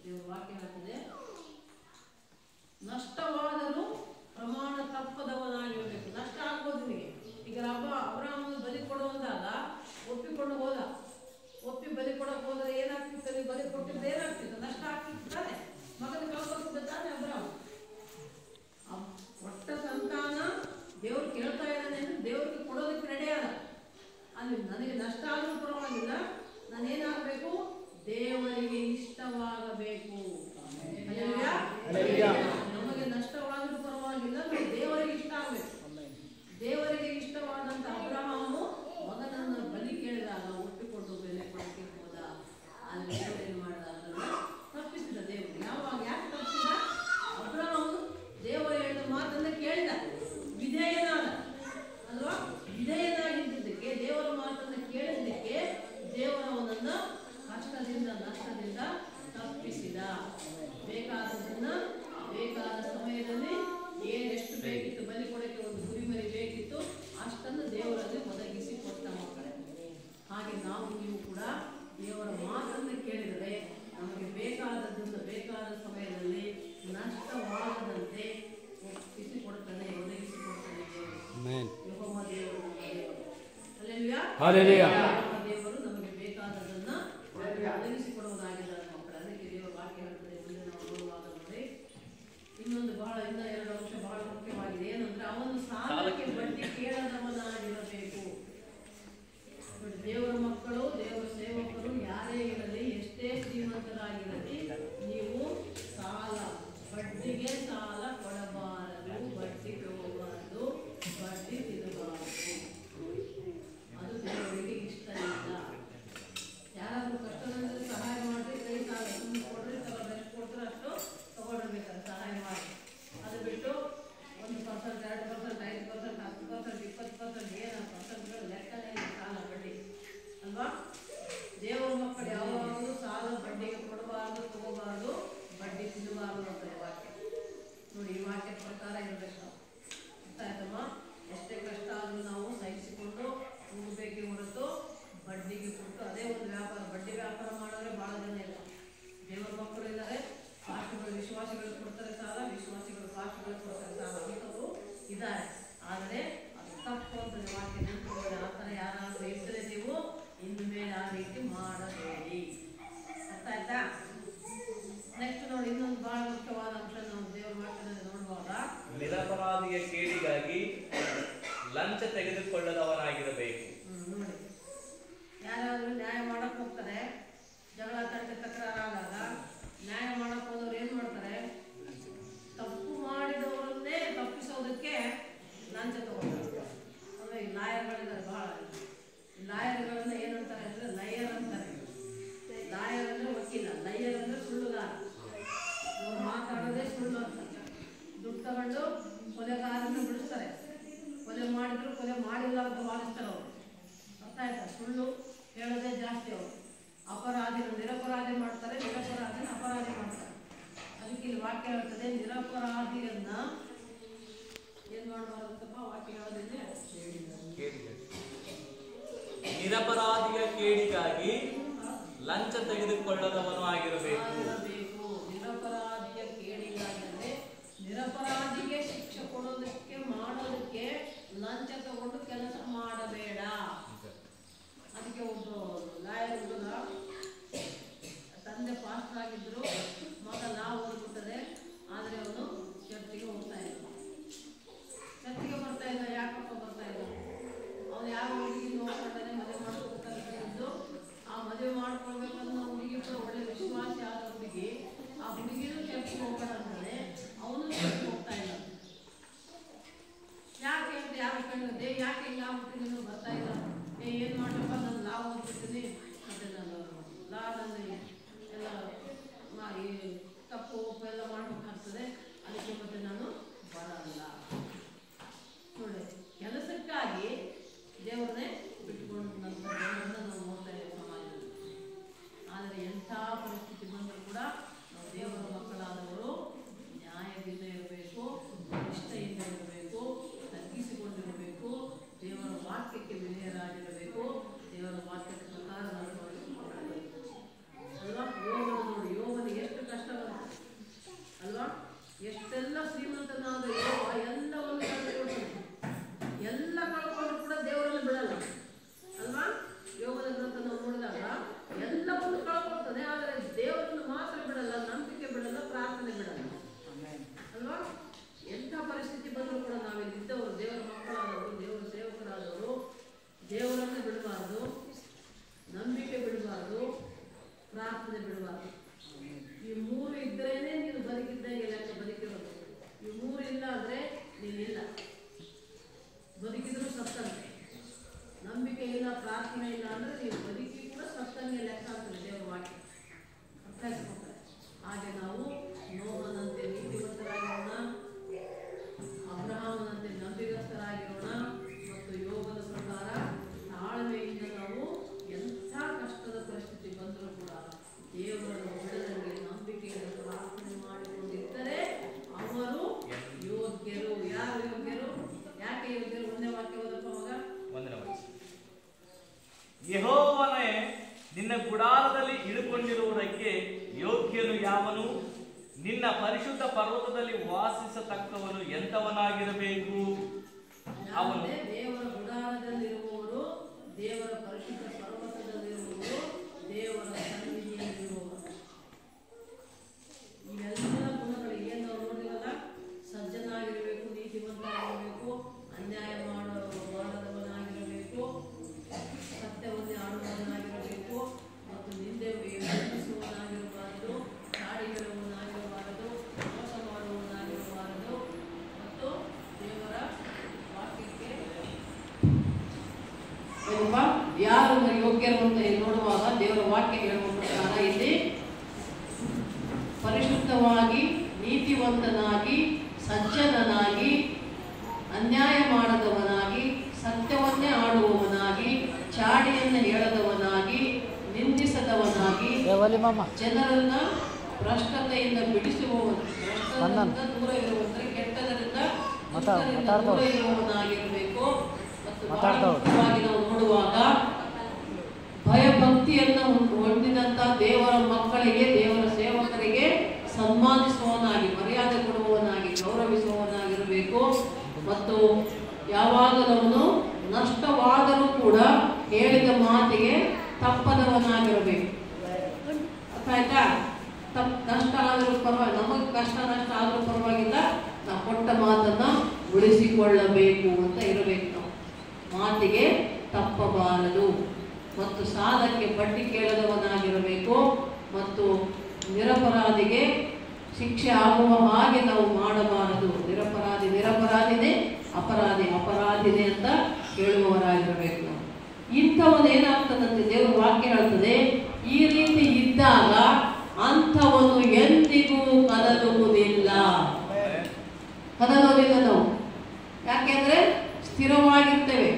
ದೇವರ ವಾಕ್ಯ ಹೇಳ್ತದೆ, ನಷ್ಟವಾದರೂ ಪ್ರಮಾಣ ತಪ್ಪದವನಾಗಿರಬೇಕು. ನಷ್ಟ ಆಗ್ಬೋದು ನಿಮಗೆ. ಈಗ ಅಬ್ರಹಾಮನ ಬಲಿ ಕೊಡುವಂದಾಗ ಒಪ್ಪಿಕೊಂಡು ಹೋದ, ಒಪ್ಪಿ ಬಲಿ ಕೊಡಕ್ಕೆ ಹೋದರೆ ಏನಾಗ್ತಿತ್ತು? ಬಲಿ ಕೊಟ್ಟಿದ್ರೆ ಏನಾಗ್ತಿತ್ತು? ನಷ್ಟ ಆಗ್ತಿತ್ತು ತಾನೆ, ಮಗನ ಕಳ್ಕೊತಿದ್ದ ತಾನೆ ಅಬ್ರಹಾಮ. ಒಟ್ಟ ಸಂತಾನ ದೇವ್ರು ಕೇಳ್ತಾ ಇದ್ದಾನೆ ಅಂದ್ರೆ ದೇವ್ರಿಗೆ ಕೊಡೋದಕ್ಕೆ ರೆಡಿಯಾದ. ಅಲ್ಲಿ ನನಗೆ ನಷ್ಟ ಆದರೂ ಪರವಾಗಿಲ್ಲ, ನಾನೇನಾಗಬೇಕು? ದೇವರಿಗೆ ಇಷ್ಟವಾಗಬೇಕು. ನಮಗೆ ನಷ್ಟವಾದರೂ ಪರವಾಗಿಲ್ಲ, ನಾವು ದೇವರಿಗೆ ಇಷ್ಟ ಆಗಬೇಕು. ದೇವರಿಗೆ ಇಷ್ಟವಾದಂತ ಅಬ್ರಹಾಮು ಮಗನನ್ನು ಬಲಿ ಕೇಳಿದಾಗ ಒಪ್ಪಿಕೊಂಡು ಬೆಲೆ ಕೊಡಕ್ಕೆ ಹೋದ. ಅಲ್ಲಿ ದೇವರು ಏನು ಮಾಡಿದ? ಅದನ್ನು ತಪ್ಪಿಸಿದ ದೇವರು. ಯಾಕೆ ತಪ್ಪಿಸಿದ? ಅಬ್ರಹಾಮನು ದೇವರು ಹೇಳಿದ ಮಾತನ್ನ ಕೇಳಿದ, ವಿಧೇಯನಾದ ಅಲ್ವಾ? ವಿಧೇಯನಾಗಿದ್ದಕ್ಕೆ, ದೇವರ ಮಾತನ್ನು ಕೇಳಿದ್ದಕ್ಕೆ ದೇವರು ಅವನನ್ನು ಕಷ್ಟ ದೇವರು ನಮಗೆ ಬೇಕಾದದನ್ನ ಒದಗಿಸಿಕೊಡುವುದಾಗಿದ್ದಾರೆ ಮಕ್ಕಳು. ಅದಕ್ಕೆ ದೇವರ ವಾಕ್ಯ ಹೇಳ್ತದೆ. ಮುಂದೆ ನಾವು ನೋಡುವಾಗ ನೋಡಿ, ಇನ್ನೊಂದು ಇನ್ನ 2 ಅಂಶ ಬಹಳ ಮುಖ್ಯವಾಗಿದೆ. ಏನಂದ್ರೆ ಅವನು ಸಾಲಕ್ಕೆ ಬಡ್ಡಿ ಕೇಳದವನಾಗಿರಬೇಕು. ದೇವರ ಮಕ್ಕಳು, ದೇವರ ಸೇವಕರು ಯಾರೇ ಇರಲಿ, ಎಷ್ಟೇ ಶ್ರೀಮಂತರಾಗಿರಲಿ, ನೀವು ಬಡ್ಡಿಗೆ ಸಾಲ ಕೊಡಬಾರದು, ಬಡ್ಡಿ ತಗೋಬಾರದು, ಬಡ್ಡಿ ತಿನ್ನಬಾರದು. ಅದು ದೇವರಿಗೆ ಇಷ್ಟ ಇಲ್ಲ. ಯಾರಾದ್ರೂ ಕಷ್ಟದಲ್ಲಿ ಸಹಾಯ ಮಾಡ್ರಿ, ಕೈ ಸಾಲ ಸುಮ್ಮನೆ ಕೊಡ್ರಿ, ಎಷ್ಟು ಕೊಡ್ತಾರೆ ಅಷ್ಟು ತಗೊಂಡಿರ್ಬೇಕಾದ್ರೆ ಸಹಾಯ ಮಾಡಿ. ಅದು ಬಿಟ್ಟು 1%, 2%, 5%, 10%, 20% ಏನು ಪರ್ಸೆಂಟ್ಗಳು ಲೆಕ್ಕನೇ ಇಲ್ಲ ಸಾಲ ಬಡ್ಡಿ ಅಲ್ವಾ? ದೇವರ ಮಕ್ಕಳು ಯಾವಾಗಲೂ ಸಾಲ ಬಡ್ಡಿಗೆ ಕೊಡಬಾರ್ದು, ತಗೋಬಾರ್ದು, ಬಡ್ಡಿ ತಿನ್ನಬಾರ್ದು ಅಂತ ವಾಕ್ಯ ನೋಡಿ. ಈ ವಾಕ್ಯ ಪ್ರಕಾರ ಇರಬೇಕು. ಗೊತ್ತಾಯ್ತಮ್ಮ? ಎಷ್ಟೇ ಕಷ್ಟ ಆದರೂ ನಾವು ಸಹಿಸಿಕೊಂಡು ಹೋಗಬೇಕೇ ಹೊರತು ಬಡ್ಡಿಗೆ ಕೊಟ್ಟು ಅದೇ ಒಂದು ವ್ಯಾಪಾರ. ಬಡ್ಡಿ ವ್ಯಾಪಾರ ಮಾಡಿದ್ರೆ ಭಾಳ ಜನ ಇಲ್ಲ. ದೇವರ ಮಕ್ಕಳು ಇದ್ದಾರೆ, ಪಾಠಗಳು ವಿಶ್ವಾಸಿಗಳು ಕೊಡ್ತಾರೆ ಸಾಲ, ವಿಶ್ವಾಸಿಗಳು ಪಾಠಗಳು ಕೊಡ್ತಾರೆ ಸಾಲ ಅಂತವರು ಇದ್ದಾರೆ. ಆದರೆ ಅದು ತಪ್ಪು ಅಂತ ವಾಕ್ಯ ನೆನಪುಗಳು. ಆ ಥರ ಯಾರಾದರೂ ಇದ್ದರೆ ನೀವು ಇನ್ನು ಮೇಲೆ ಆ ರೀತಿ ಮಾಡಬೇಡಿ. ಅರ್ಥ ಆಯ್ತಾ? ನೆಕ್ಸ್ಟ್ ನೋಡಿ, ಇನ್ನೊಂದು ಬಹಳ ಮುಖ್ಯವಾದ ಅಂಶ ನಾವು ದೇವರ ವಾಕ್ಯದಲ್ಲಿ ನೋಡುವಾಗ, ನಿರಪರಾಧಿಯ ಕೇಡಿಗಾಗಿ ಲಂಚ ತೆಗೆದುಕೊಳ್ಳದವನಾಗಿರಬೇಕು. ನೋಡಿ, ಯಾರಾದರೂ ನ್ಯಾಯ ಮಾಡಕ್ ಹೋಗ್ತಾರೆ, ಜಗಳ ತಂಟೆ ತಕರಾರಾದಾಗ ನ್ಯಾಯ ಮಾಡಕ್ ಹೋದವ್ರು ಏನ್ ಮಾಡ್ತಾರೆ? ತಪ್ಪು ಮಾಡಿದವರನ್ನೇ ತಪ್ಪಿಸೋದಕ್ಕೆ ಲಂಚ ತಗೊಳ್ತಾರೆ. ಅಂದ್ರೆ ಈ ಲಾಯರ್ಗಳಿದ್ದಾರೆ ಬಹಳ. ಈ ಲಾಯರ್ಗಳನ್ನ ಏನಂತಾರೆ ಅಂದ್ರೆ ಲಯರ್ ಅಂತಾರೆ. ಲಾಯರ್ ಅಂದ್ರೆ ವಕೀಲ, ಲಯರ್ ಅಂದ್ರೆ ಸುಳ್ಳುಗಾರ. ಅವ್ರು ಮಾತಾಡೋದೇ ಸುಳ್ಳು ಅಂತ. ದುಡ್ಡು ತಗೊಂಡು ಕೊಲೆಗಾರನ್ನ ಬಿಡಿಸ್ತಾರೆ. ಕೊಲೆ ಮಾಡಿದ್ರು ಕೊಲೆ ಮಾಡಿಲ್ಲ ಅಂತ ವಾದಿಸ್ತಾರೆ ಅವರು. ಅರ್ಥ ಆಯ್ತಾ? ಸುಳ್ಳು ಹೇಳೋದೇ ಜಾಸ್ತಿ ಅವರು. ನಿರಪರಾಧಿ ಮಾಡ್ತಾರೆ, ನಿರಪರಾಧಿನ ಅಪರಾಧಿ ಮಾಡ್ತಾರೆ. ಅದಕ್ಕೆ ಇಲ್ಲಿ ವಾಕ್ಯ ಹೇಳ್ತದೆ, ನಿರಪರಾಧಿಯನ್ನ ಏನ್ ಮಾಡಬಾರ್ದಪ್ಪ? ವಾಕ್ಯ ಹೇಳೋದಿದೆ, ನಿರಪರಾಧಿಯ ಕೇಡಿಗಾಗಿ ಲಂಚ ತೆಗೆದುಕೊಳ್ಳದವನು ಆಗಿರಬೇಕು. ನಿರಪರಾಧಿಯ ಕೇಡಿಗಾಗಿ ಅಂದ್ರೆ ನಿರಪರಾಧಿಗೆ ಶಿಕ್ಷೆ ಕೊಡೋದಕ್ಕೆ ಮಾಡೋದಕ್ಕೆ ಲಂಚ ತಗೊಂಡು ಕೆಲಸ ಮಾಡಬೇಡ. ಅದಕ್ಕೆ ಒಬ್ಬ ಲಾಯರ್ ಹುಡುಗ, ತಂದೆ ಪಾಸ್ಟರ್ ಆಗಿದ್ರು, ಮಗ ನಾವು ಓದ್ಬಿಟ್ಟರೆ, ಆದರೆ ಅವನು ಚರ್ಚಿಗೆ ಹೋಗ್ತಾ ಇಲ್ಲ. ಚರ್ಚಿಗೆ ಬರ್ತಾ ಇಲ್ಲ. ಯಾಕಪ್ಪ ಬರ್ತಾ ಇಲ್ಲ? ಅವನು ಯಾವ ಹುಡುಗಿ ನೋಡ್ಕೊಂಡೇ ಮದುವೆ ಮಾಡ್ಕೊಳ್ತಾ. ಆ ಮದುವೆ ಮಾಡ್ಕೊಳ್ಬೇಕಂದ್ರೆ ಹುಡುಗಿ ಕೂಡ ಒಳ್ಳೆ ವಿಶ್ವಾಸಿ ಆದ ಹುಡುಗಿ. ಆ ಹುಡುಗಿನೂ ಚರ್ಚಿಗೆ ಹೋಗೋಣ ಅಂತಾನೆ, ಅವನು ಚರ್ಚಿಗೆ ಹೋಗ್ತಾ ಇಲ್ಲ. ಯಾಕೆ ಅಂತ ಯಾವ ಕಂಡಿದ್ದೆ, ಯಾಕೆ ಹಿಂಗಾಗ್ಬಿಟ್ಟು ನೀನು ಬರ್ತಾ ಇಲ್ಲ? ಏನು ಮಾಡಪ್ಪ, ನಾನು ಲಾ ಓದ್ಬಿಡ್ತೀನಿ, ಮತ್ತೆ ನಾನು ಲಾ ನನ್ನ ಎಲ್ಲ ತಪ್ಪು ಒಪ್ಪು ಎಲ್ಲ ಮಾಡ್ಬೇಕಾಗ್ತದೆ, ಅದಕ್ಕೆ ಮತ್ತೆ ನಾನು ಬರಲ್ಲ. ನೋಡಿ, ಕೆಲಸಕ್ಕಾಗಿ ದೇವರನ್ನೇ ಬಿಟ್ಕೊಂಡು ದೇವರನ್ನ ನಾವು ನೋಡ್ತಾ ಇದ್ದೇವೆ ಸಮಾಜದಲ್ಲಿ. ಆದರೆ ಎಂಥ ಪರಿಸ್ಥಿತಿ ಬಂದರೂ ಕೂಡ ನಾವು ದೇವರ ಮಕ್ಕಳಾದವರು ನ್ಯಾಯದಿಂದ ಇರಬೇಕು, ನಿಷ್ಠೆಯಿಂದ ಇರಬೇಕು, ತಗ್ಗಿಸಿಕೊಂಡಿರಬೇಕು, ದೇವರ ವಾಕ್ಯಕ್ಕೆ ವಿಧೇಯರಾಗಿರಬೇಕು, ದೇವರ ವಾಕ್ಯದ ಪ್ರಕಾರ ನಾವು ಅಲ್ವಾ? ಯೋಗನ ನೋಡಿ, ಯೋಗನಿಗೆ ಎಷ್ಟು ಕಷ್ಟ ಬಂತು ಅಲ್ವಾ? ಎಷ್ಟೆಲ್ಲ ಶ್ರೀಮಂತನಾದ ಯೋಗ ಎಲ್ಲವನ್ನು ಕಳ್ಕೊಳ್ತಾನೆ. ಎಲ್ಲ ಕಳ್ಕೊಂಡ್ರು ಕೂಡ ದೇವರನ್ನು ಬಿಡಲ್ಲ ಅಲ್ವಾ? ಯೋಗದ ಗ್ರಂಥ ನಾವು ನೋಡಿದಾಗ ಎಲ್ಲವನ್ನು ಕಳ್ಕೊಳ್ತಾನೆ, ಆದರೆ ದೇವರನ್ನು ಮಾತ್ರ ಬಿಡಲ್ಲ, ನಂಬಿಕೆ ಬಿಡಲ್ಲ, ಪ್ರಾರ್ಥನೆ ಬಿಡಲ್ಲ ಅಲ್ವಾ? ಎಂಥ ಪರಿಸ್ಥಿತಿ ಬಂದರೂ ಕೂಡ ನಾವಿಲ್ಲಿ ಇದ್ದವರು, ದೇವರ ಮಕ್ಕಳಾದವರು, ದೇವರ ಸೇವಕರಾದವರು, ದೇವರನ್ನು ಬಿಡಬಾರ್ದು, ನಂಬಿಕೆ ಬಿಡಬಾರ್ದು, ಪ್ರಾರ್ಥನೆ ಬಿಡಬಾರ್ದು. ಈ 3 ಇದ್ದರೇನೆ ನೀನು ಬದುಕಿದ್ದಂಗೆ ಲೆಕ್ಕ, ಬದುಕಿರೋದು. ಈ 3 ಇಲ್ಲ ಅಂದ್ರೆ ನೀನಿಲ್ಲ, ಬದುಕಿದ್ರು ಸತ್ತಂತೆ. ನಂಬಿಕೆ ಇಲ್ಲ, ಪ್ರಾರ್ಥನೆ ಇಲ್ಲ ಅಂದ್ರೆ ನೀವು ಬದುಕಿ ಕೂಡ ಸತ್ತಂಗೆ ಲೆಕ್ಕ ಆಗ್ತದೆ ದೇವರ ವಾಕ್ಯ. ಅರ್ಥ ಆಯ್ತು? ಹಾಗೆ ನಾವು ನೋಹನಂತೆ ನೀತಿವಂತರಾಗಿರೋಣ, ಅಬ್ರಹಾಮನಂತೆ ನಂಬಿಗಸ್ತರಾಗಿರೋಣ, ಮತ್ತು ಯೋಗದ ಪ್ರಕಾರ ತಾಳ್ಮೆಯಿಂದ ನಾವು ಎಂಥ ಕಷ್ಟದ ಪರಿಸ್ಥಿತಿ ಬಂದರೂ ಕೂಡ ದೇವರನ್ನು ಬಿಡದಂಗೆ ನಂಬಿಕೆಯನ್ನು ಪ್ರಾರ್ಥನೆ ಮಾಡಿಕೊಂಡಿದ್ದರೆ ಅವರು ಯೋಗ್ಯರು. ಯಾರು ಯೋಗ್ಯರು? ಯಾಕೆ ಯೋಗ್ಯರು? ಒಂದೇ ವಾಕ್ಯ ಓದಪ್ಪ ಮಗ. ಯೆಹೋವನೇ ನಿನ್ನ ಗುಡಾರದಲ್ಲಿ ಇಳುಕೊಂಡಿರುವುದಕ್ಕೆ ಯೋಗ್ಯನು ಯಾವನು? ನಿನ್ನ ಪರಿಶುದ್ಧ ಪರ್ವತದಲ್ಲಿ ವಾಸಿಸತಕ್ಕವನು ಎಂತವನಾಗಿರಬೇಕು? ಅವನು ದೇವರ ಗುಡಾರದಲ್ಲಿರುವವರು ದೇವರ ಪರಿಶುದ್ಧ ಪರ್ವತದಲ್ಲಿರುವುದು, ದೇವರ ಸನ್ನಿಧಿಯಲ್ಲಿರುವವರು. ಇವೆಲ್ಲ ಗುಣಗಳು ಏನು ನಾವು ನೋಡಿರಲ್ಲ, ಸಜ್ಜನಾಗಿರಬೇಕು, ನೀತಿವಂತನಾಗಿರಬೇಕು, ಅನ್ಯಾಯ ಮಾಡದವನಾಗಿರಬೇಕು, ಸತ್ಯವನ್ನೇ ಆಡುವವನಾಗಿರಬೇಕು, ಮತ್ತು ನಿಂದೆ ಎದುರಿಸುವವನಾಗಿರಬಾರದು, ಚಾಡಿ ಹೇಳುವವನಾಗಿರಬಾರದು, ಮೋಸ ಮಾಡುವವನಾಗಿರಬಾರದು, ಮತ್ತು ದೇವರ ವಾಕ್ಯಕ್ಕೆ ಯಾರು ಯೋಗ್ಯರು ಅಂತ ನೋಡುವಾಗ ದೇವರ ವಾಕ್ಯ ಹೇಳುವ ಪ್ರಕಾರ ಇಲ್ಲಿ ಪರಿಶುದ್ಧವಾಗಿ, ನೀತಿವಂತನಾಗಿ, ಸಜ್ಜನನಾಗಿ, ಅನ್ಯಾಯ ಮಾಡದವನಾಗಿ, ಸತ್ಯವನ್ನೇ ಆಡುವವನಾಗಿ, ಚಾಡಿಯನ್ನು ಹೇಳದವನಾಗಿ, ನಿಂದಿಸದವನಾಗಿ, ಜನರನ್ನ ಭ್ರಷ್ಟತೆಯಿಂದ ಬಿಡಿಸುವವನು, ಭ್ರಷ್ಟದಿಂದ ದೂರ ಇರುವಂತೆ, ಕೆಟ್ಟದರಿಂದ ದೂರ ಇರುವವನಾಗಿರಬೇಕು. ಮತ್ತು ಬಹಳ ಮುಖ್ಯವಾಗಿ ನಾವು ನೋಡುವಾಗ ಭಯಭಕ್ತಿಯನ್ನು ಹೊಂದಿದಂತ ದೇವರ ಮಕ್ಕಳಿಗೆ, ದೇವರ ಸೇವಕರಿಗೆ ಸನ್ಮಾನಿಸುವವನಾಗಿ, ಮರ್ಯಾದೆ ಕೊಡುವವನಾಗಿ, ಗೌರವಿಸುವವನಾಗಿರಬೇಕು. ಮತ್ತು ಯಾವಾಗಲೂ ನಷ್ಟವಾದರೂ ಕೂಡ ಹೇಳಿದ ಮಾತಿಗೆ ತಪ್ಪದವನಾಗಿರಬೇಕು. ಅರ್ಥ ಆಯ್ತಾ? ನಷ್ಟ ಆದರೂ ಪರವಾಗಿ, ನಮಗೆ ಕಷ್ಟ ನಷ್ಟ ಆದರೂ ಪರವಾಗಿಲ್ಲ, ನಾವು ಕೊಟ್ಟ ಮಾತನ್ನ ಉಳಿಸಿಕೊಳ್ಳಬೇಕು ಅಂತ ಇರಬೇಕು. ನಾವು ಮಾತಿಗೆ ತಪ್ಪಬಾರದು. ಮತ್ತು ಸಾಲಕ್ಕೆ ಬಡ್ಡಿ ಕೇಳದವನಾಗಿರಬೇಕು. ಮತ್ತು ನಿರಪರಾಧಿಗೆ ಶಿಕ್ಷೆ ಆಗುವ ಹಾಗೆ ನಾವು ಮಾಡಬಾರದು. ನಿರಪರಾಧಿನೇ, ಅಪರಾಧಿನೇ ಅಂತ ಹೇಳುವವರಾಗಿರಬೇಕು ನಾವು. ಇಂಥವನೇನಾಗ್ತದಂತೆ ದೇವರ ವಾಕ್ಯ ಹೇಳ್ತದೆ, ಈ ರೀತಿ ಇದ್ದಾಗ ಅಂಥವನು ಎಂದಿಗೂ ಕದಲುವುದಿಲ್ಲ ನಾವು. ಯಾಕೆಂದ್ರೆ ಸ್ಥಿರವಾಗಿರ್ತೇವೆ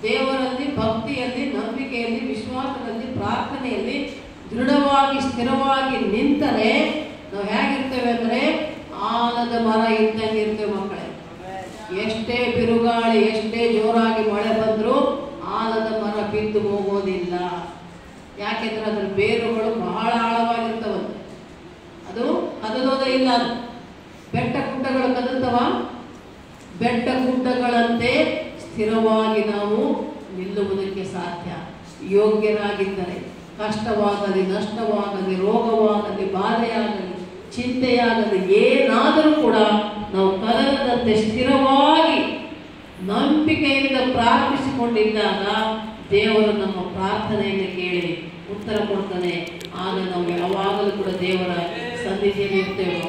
ದೇವರಲ್ಲಿ, ಭಕ್ತಿಯಲ್ಲಿ, ನಂಬಿಕೆಯಲ್ಲಿ, ವಿಶ್ವಾಸದಲ್ಲಿ, ಪ್ರಾರ್ಥನೆಯಲ್ಲಿ ದೃಢವಾಗಿ ಸ್ಥಿರವಾಗಿ ನಿಂತರೆ ನಾವು ಹೇಗಿರ್ತೇವೆ ಅಂದ್ರೆ ಆಲದ ಮರ ಇದ್ದಂಗೆ ಇರ್ತೇವೆ ಮಕ್ಕಳೇ. ಎಷ್ಟೇ ಬಿರುಗಾಳಿ, ಎಷ್ಟೇ ಜೋರಾಗಿ ಮಳೆ ಬಂದರೂ ಆಲದ ಮರ ಬಿದ್ದು ಹೋಗೋದಿಲ್ಲ. ಯಾಕೆಂದ್ರೆ ಅದರ ಬೇರುಗಳು ಬಹಳ ಆಳವಾಗಿರ್ತವಂತೆ, ಅದು ಕದಲೋದೇ ಇಲ್ಲ. ಅದು ಬೆಟ್ಟ ಗುಡ್ಡಗಳು ಕದಲ್ತವ, ಬೆಟ್ಟ ಗುಡ್ಡಗಳಂತೆ ಸ್ಥಿರವಾಗಿ ನಾವು ನಿಲ್ಲುವುದಕ್ಕೆ ಸಾಧ್ಯ. ಯೋಗ್ಯರಾಗಿದ್ದರೆ ಕಷ್ಟವಾಗಲಿ, ನಷ್ಟವಾಗಲಿ, ರೋಗವಾಗಲಿ, ಬಾಧೆಯಾಗಲಿ, ಚಿಂತೆಯಾಗಲಿ, ಏನಾದರೂ ಕೂಡ ನಾವು ಕದಲದಂತೆ ಸ್ಥಿರವಾಗಿ ನಂಬಿಕೆಯಿಂದ ಪ್ರಾರ್ಥಿಸಿಕೊಂಡಿದ್ದಾಗ ದೇವರು ನಮ್ಮ ಪ್ರಾರ್ಥನೆಯನ್ನು ಕೇಳಿ ಉತ್ತರ ಕೊಡ್ತಾನೆ. ಆಗ ನಾವು ಯಾವಾಗಲೂ ಕೂಡ ದೇವರ ಸನ್ನಿಧಿಯಲ್ಲಿ ಇರ್ತೇವೆ.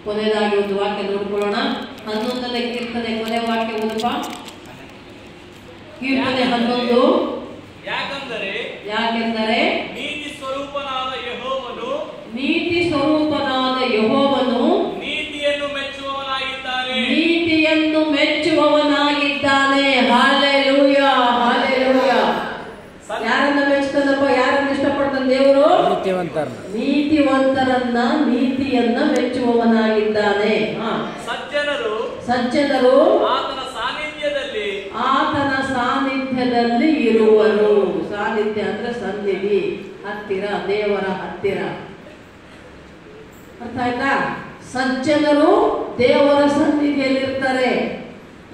ಕೊನೆಯದಾಗಿ ಒಂದು ವಾಕ್ಯ ನೋಡ್ಕೊಳ್ಳೋಣ. 11ನೇ ಕೀರ್ತನೆ ಕೊನೆ ವಾಕ್ಯ ಓದಪ್ಪ. ಕೀರ್ತನೆ 11. ಯಾಕೆಂದರೆ ನೀತಿ ಸ್ವರೂಪನಾದ ಯೆಹೋವನು ನೀತಿಯನ್ನು ಮೆಚ್ಚುವವನಾಗಿದ್ದಾನೆ. Hallelujah, hallelujah. ಯಾರನ್ನ ಮೆಚ್ಚುತ್ತಾನಪ್ಪ? ಯಾರನ್ನ ಇಷ್ಟಪಡ್ತಾನೆ ದೇವರು? ನೀತಿವಂತರನ್ನ, ನೀತಿಯನ್ನ ಮೆಚ್ಚುವವನಾಗಿದ್ದಾನೆ. ಸಜ್ಜನರು ಆತನ ಸಾನ್ನಿಧ್ಯದಲ್ಲಿ ಇರುವರು. ಸಾನ್ನಿಧ್ಯ ಅಂದ್ರೆ ಸನ್ನಿಧಿ, ಹತ್ತಿರ, ದೇವರ ಹತ್ತಿರ. ಅರ್ಥ ಆಯ್ತಾ? ಸಜ್ಜನರು ದೇವರ ಸನ್ನಿಧಿಯಲ್ಲಿ ಇರ್ತಾರೆ.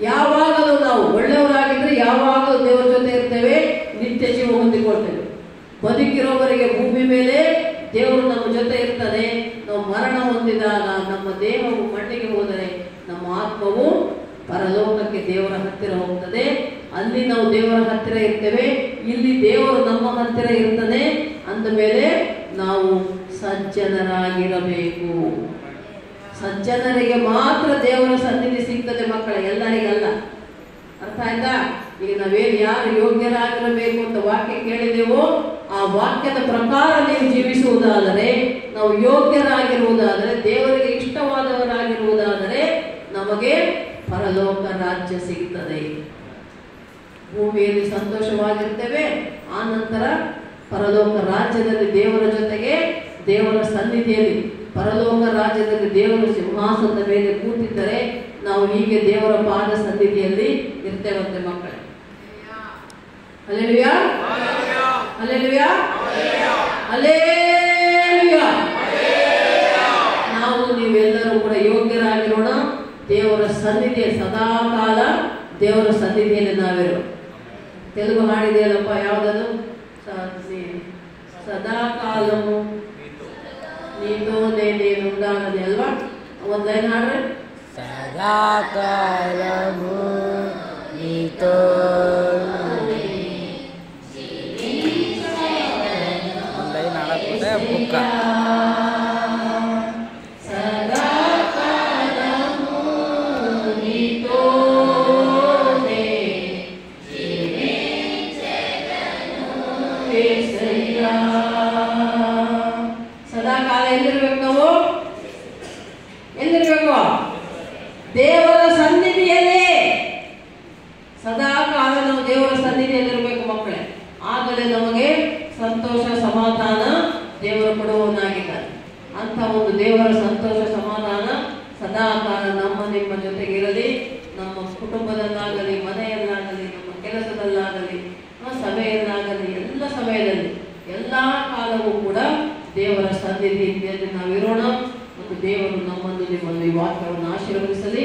ಯಾವಾಗಲೂ ನಾವು ಒಳ್ಳೆಯವರಾಗಿದ್ರೆ ಯಾವಾಗಲೂ ದೇವರ ಜೊತೆ ಇರ್ತೇವೆ, ನಿತ್ಯ ಜೀವ ಹೊಂದಿಕೊಳ್ತೇವೆ. ಬದುಕಿರೋವರೆಗೆ ಭೂಮಿ ಮೇಲೆ ದೇವರು ನಮ್ಮ ಜೊತೆ ಇರ್ತಾನೆ. ನಾವು ಮರಣ ಹೊಂದಿದಾಗ ನಮ್ಮ ದೇಹವು ಮಣ್ಣಿಗೆ ಹೋದರೆ ನಮ್ಮ ಆತ್ಮವು ಪರಲೋಕಕ್ಕೆ ದೇವರ ಹತ್ತಿರ ಹೋಗ್ತದೆ. ಅಲ್ಲಿ ನಾವು ದೇವರ ಹತ್ತಿರ ಇರ್ತೇವೆ. ಇಲ್ಲಿ ದೇವರು ನಮ್ಮ ಹತ್ತಿರ ಇರ್ತಾನೆ. ಅಂದ ಮೇಲೆ ನಾವು ಸಜ್ಜನರಾಗಿರಬೇಕು. ಸಜ್ಜನರಿಗೆ ಮಾತ್ರ ದೇವರ ಸನ್ನಿಧಿ ಸಿಗ್ತದೆ ಮಕ್ಕಳೇ, ಎಲ್ಲರಿಗಲ್ಲ. ಅರ್ಥ ಆಯ್ತಾ? ಈಗ ನಾವೇನು ಯಾರು ಯೋಗ್ಯರಾಗಿರಬೇಕು ಅಂತ ವಾಕ್ಯ ಕೇಳಿದೆವೋ ಆ ವಾಕ್ಯದ ಪ್ರಕಾರ ನೀವು ಜೀವಿಸುವುದಾದರೆ, ನಾವು ಯೋಗ್ಯರಾಗಿರುವುದಾದರೆ, ದೇವರಿಗೆ ಇಷ್ಟವಾದವರಾಗಿರುವುದಾದರೆ ನಮಗೆ ಪರಲೋಕ ರಾಜ್ಯ ಸಿಗ್ತದೆ. ಭೂಮಿಯಲ್ಲಿ ಸಂತೋಷವಾಗಿರ್ತೇವೆ. ಆ ನಂತರ ಪರಲೋಕ ರಾಜ್ಯದಲ್ಲಿ ದೇವರ ಜೊತೆಗೆ, ದೇವರ ಸನ್ನಿಧಿಯಲ್ಲಿ, ಪರಲೋಕ ರಾಜ್ಯದಲ್ಲಿ ದೇವರ ಸಿಂಹಾಸನದ ಮೇಲೆ ಕೂತಿದ್ದರೆ ನಾವು ಹೀಗೆ ದೇವರ ಪಾದ ಸನ್ನಿಧಿಯಲ್ಲಿ ಇರ್ತೇವಂತೆ ಮಕ್ಕಳೇ. Hallelujah, hallelujah, hallelujah. ನಾವು ನೀವೆಲ್ಲರೂ ಕೂಡ ಯೋಗ್ಯರಾಗಿರೋಣ. ದೇವರ ಸನ್ನಿಧಿಯ ಸದಾ ಕಾಲ ದೇವರ ಸನ್ನಿಧಿಯಲ್ಲಿ ನಾವಿರೋಣ. ತೆಲುಗು ಹಾಡಿದೆಯಲ್ಲಪ್ಪ, ಯಾವುದದು? ಸದಾಕಾಲము ನೀತೋನೇ నేనుండాలని ಅಲ್ವಾ? ಒಂದು ಲೈನ್ ಹಾಡ್ರೆ. సదాకాలము నీతో లైన్ ఆడకపోతే బుక్క. ಸದಾಕಾಲ ಎಲ್ಲಿರ್ಬೇಕು ನಾವು? ಎಲ್ಲಿರ್ಬೇಕು? ದೇವರ ಸನ್ನಿಧಿಯಲ್ಲಿ. ಸದಾಕಾಲ ನಾವು ದೇವರ ಸನ್ನಿಧಿಯಲ್ಲಿರ್ಬೇಕು ಮಕ್ಕಳೇ. ಆಗಲೇ ನಮಗೆ ಸಂತೋಷ ಸಮಾಧಾನ ದೇವರು ಕೊಡುವವನಾಗಿದ್ದಾನೆ. ಅಂತ ಒಂದು ದೇವರ ಸಂತೋಷ ಸಮಾಧಾನ ಸದಾಕಾಲ ನಮ್ಮ ನಿಮ್ಮ ಜೊತೆಗಿರಲಿ. ನಮ್ಮ ಕುಟುಂಬದಲ್ಲಾಗಲಿ, ಮನೆಯಲ್ಲಾಗಲಿ, ನಮ್ಮ ಕೆಲಸದಲ್ಲಾಗಲಿ, ಸಭೆಯಲ್ಲಾಗಲಿ, ಎಲ್ಲ ಸಮಯದಲ್ಲಿ ಎಲ್ಲ ಕಾಲವೂ ಕೂಡ ದೇವರ ಸನ್ನಿಧಿಯಲ್ಲಿ ನಾವಿರೋಣ. ಮತ್ತು ದೇವರು ನಮ್ಮನ್ನು ನಿಮ್ಮನ್ನು ಈ ವಾಕ್ಯವನ್ನು ಆಶೀರ್ವದಿಸಲಿ,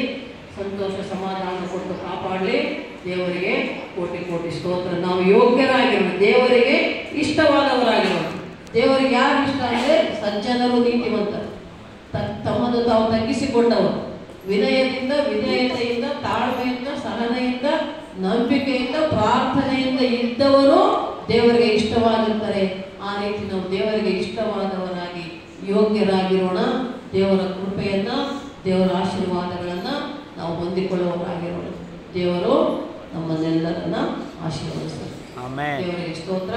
ಸಂತೋಷ ಸಮಾಧಾನ ಕೊಟ್ಟು ಕಾಪಾಡಲಿ. ದೇವರಿಗೆ ಕೋಟಿ ಕೋಟಿ ಸ್ತೋತ್ರ. ನಾವು ಯೋಗ್ಯರಾಗಿರೋಣ, ದೇವರಿಗೆ ಇಷ್ಟವಾದವರಾಗಿರೋಣ. ದೇವರಿಗೆ ಯಾರು ಇಷ್ಟ ಅಂದರೆ ಸಜ್ಜನರು, ನೀತಿವಂತರು, ತಮ್ಮನ್ನು ತಾವು ತಗ್ಗಿಸಿಕೊಂಡವರು, ವಿನಯದಿಂದ, ವಿಧೇಯತೆಯಿಂದ, ತಾಳ್ಮೆಯಿಂದ, ಸಹನೆಯಿಂದ, ನಂಬಿಕೆಯಿಂದ, ಪ್ರಾರ್ಥನೆಯಿಂದ ಇದ್ದವರು ದೇವರಿಗೆ ಇಷ್ಟವಾಗಿರ್ತಾರೆ. ಆ ರೀತಿ ನಾವು ದೇವರಿಗೆ ಇಷ್ಟವಾದವರಾಗಿ ಯೋಗ್ಯರಾಗಿರೋಣ. ದೇವರ ಕೃಪೆಯನ್ನ, ದೇವರ ಆಶೀರ್ವಾದಗಳನ್ನ ನಾವು ಹೊಂದಿಕೊಳ್ಳುವವರಾಗಿರೋಣ. ದೇವರು ನಮ್ಮನ್ನೆಲ್ಲರನ್ನ ಆಶೀರ್ವದಿಸ್ತಾರೆ. ಆಮೆನ್. ದೇವರಿಗೆ ಸ್ತೋತ್ರ.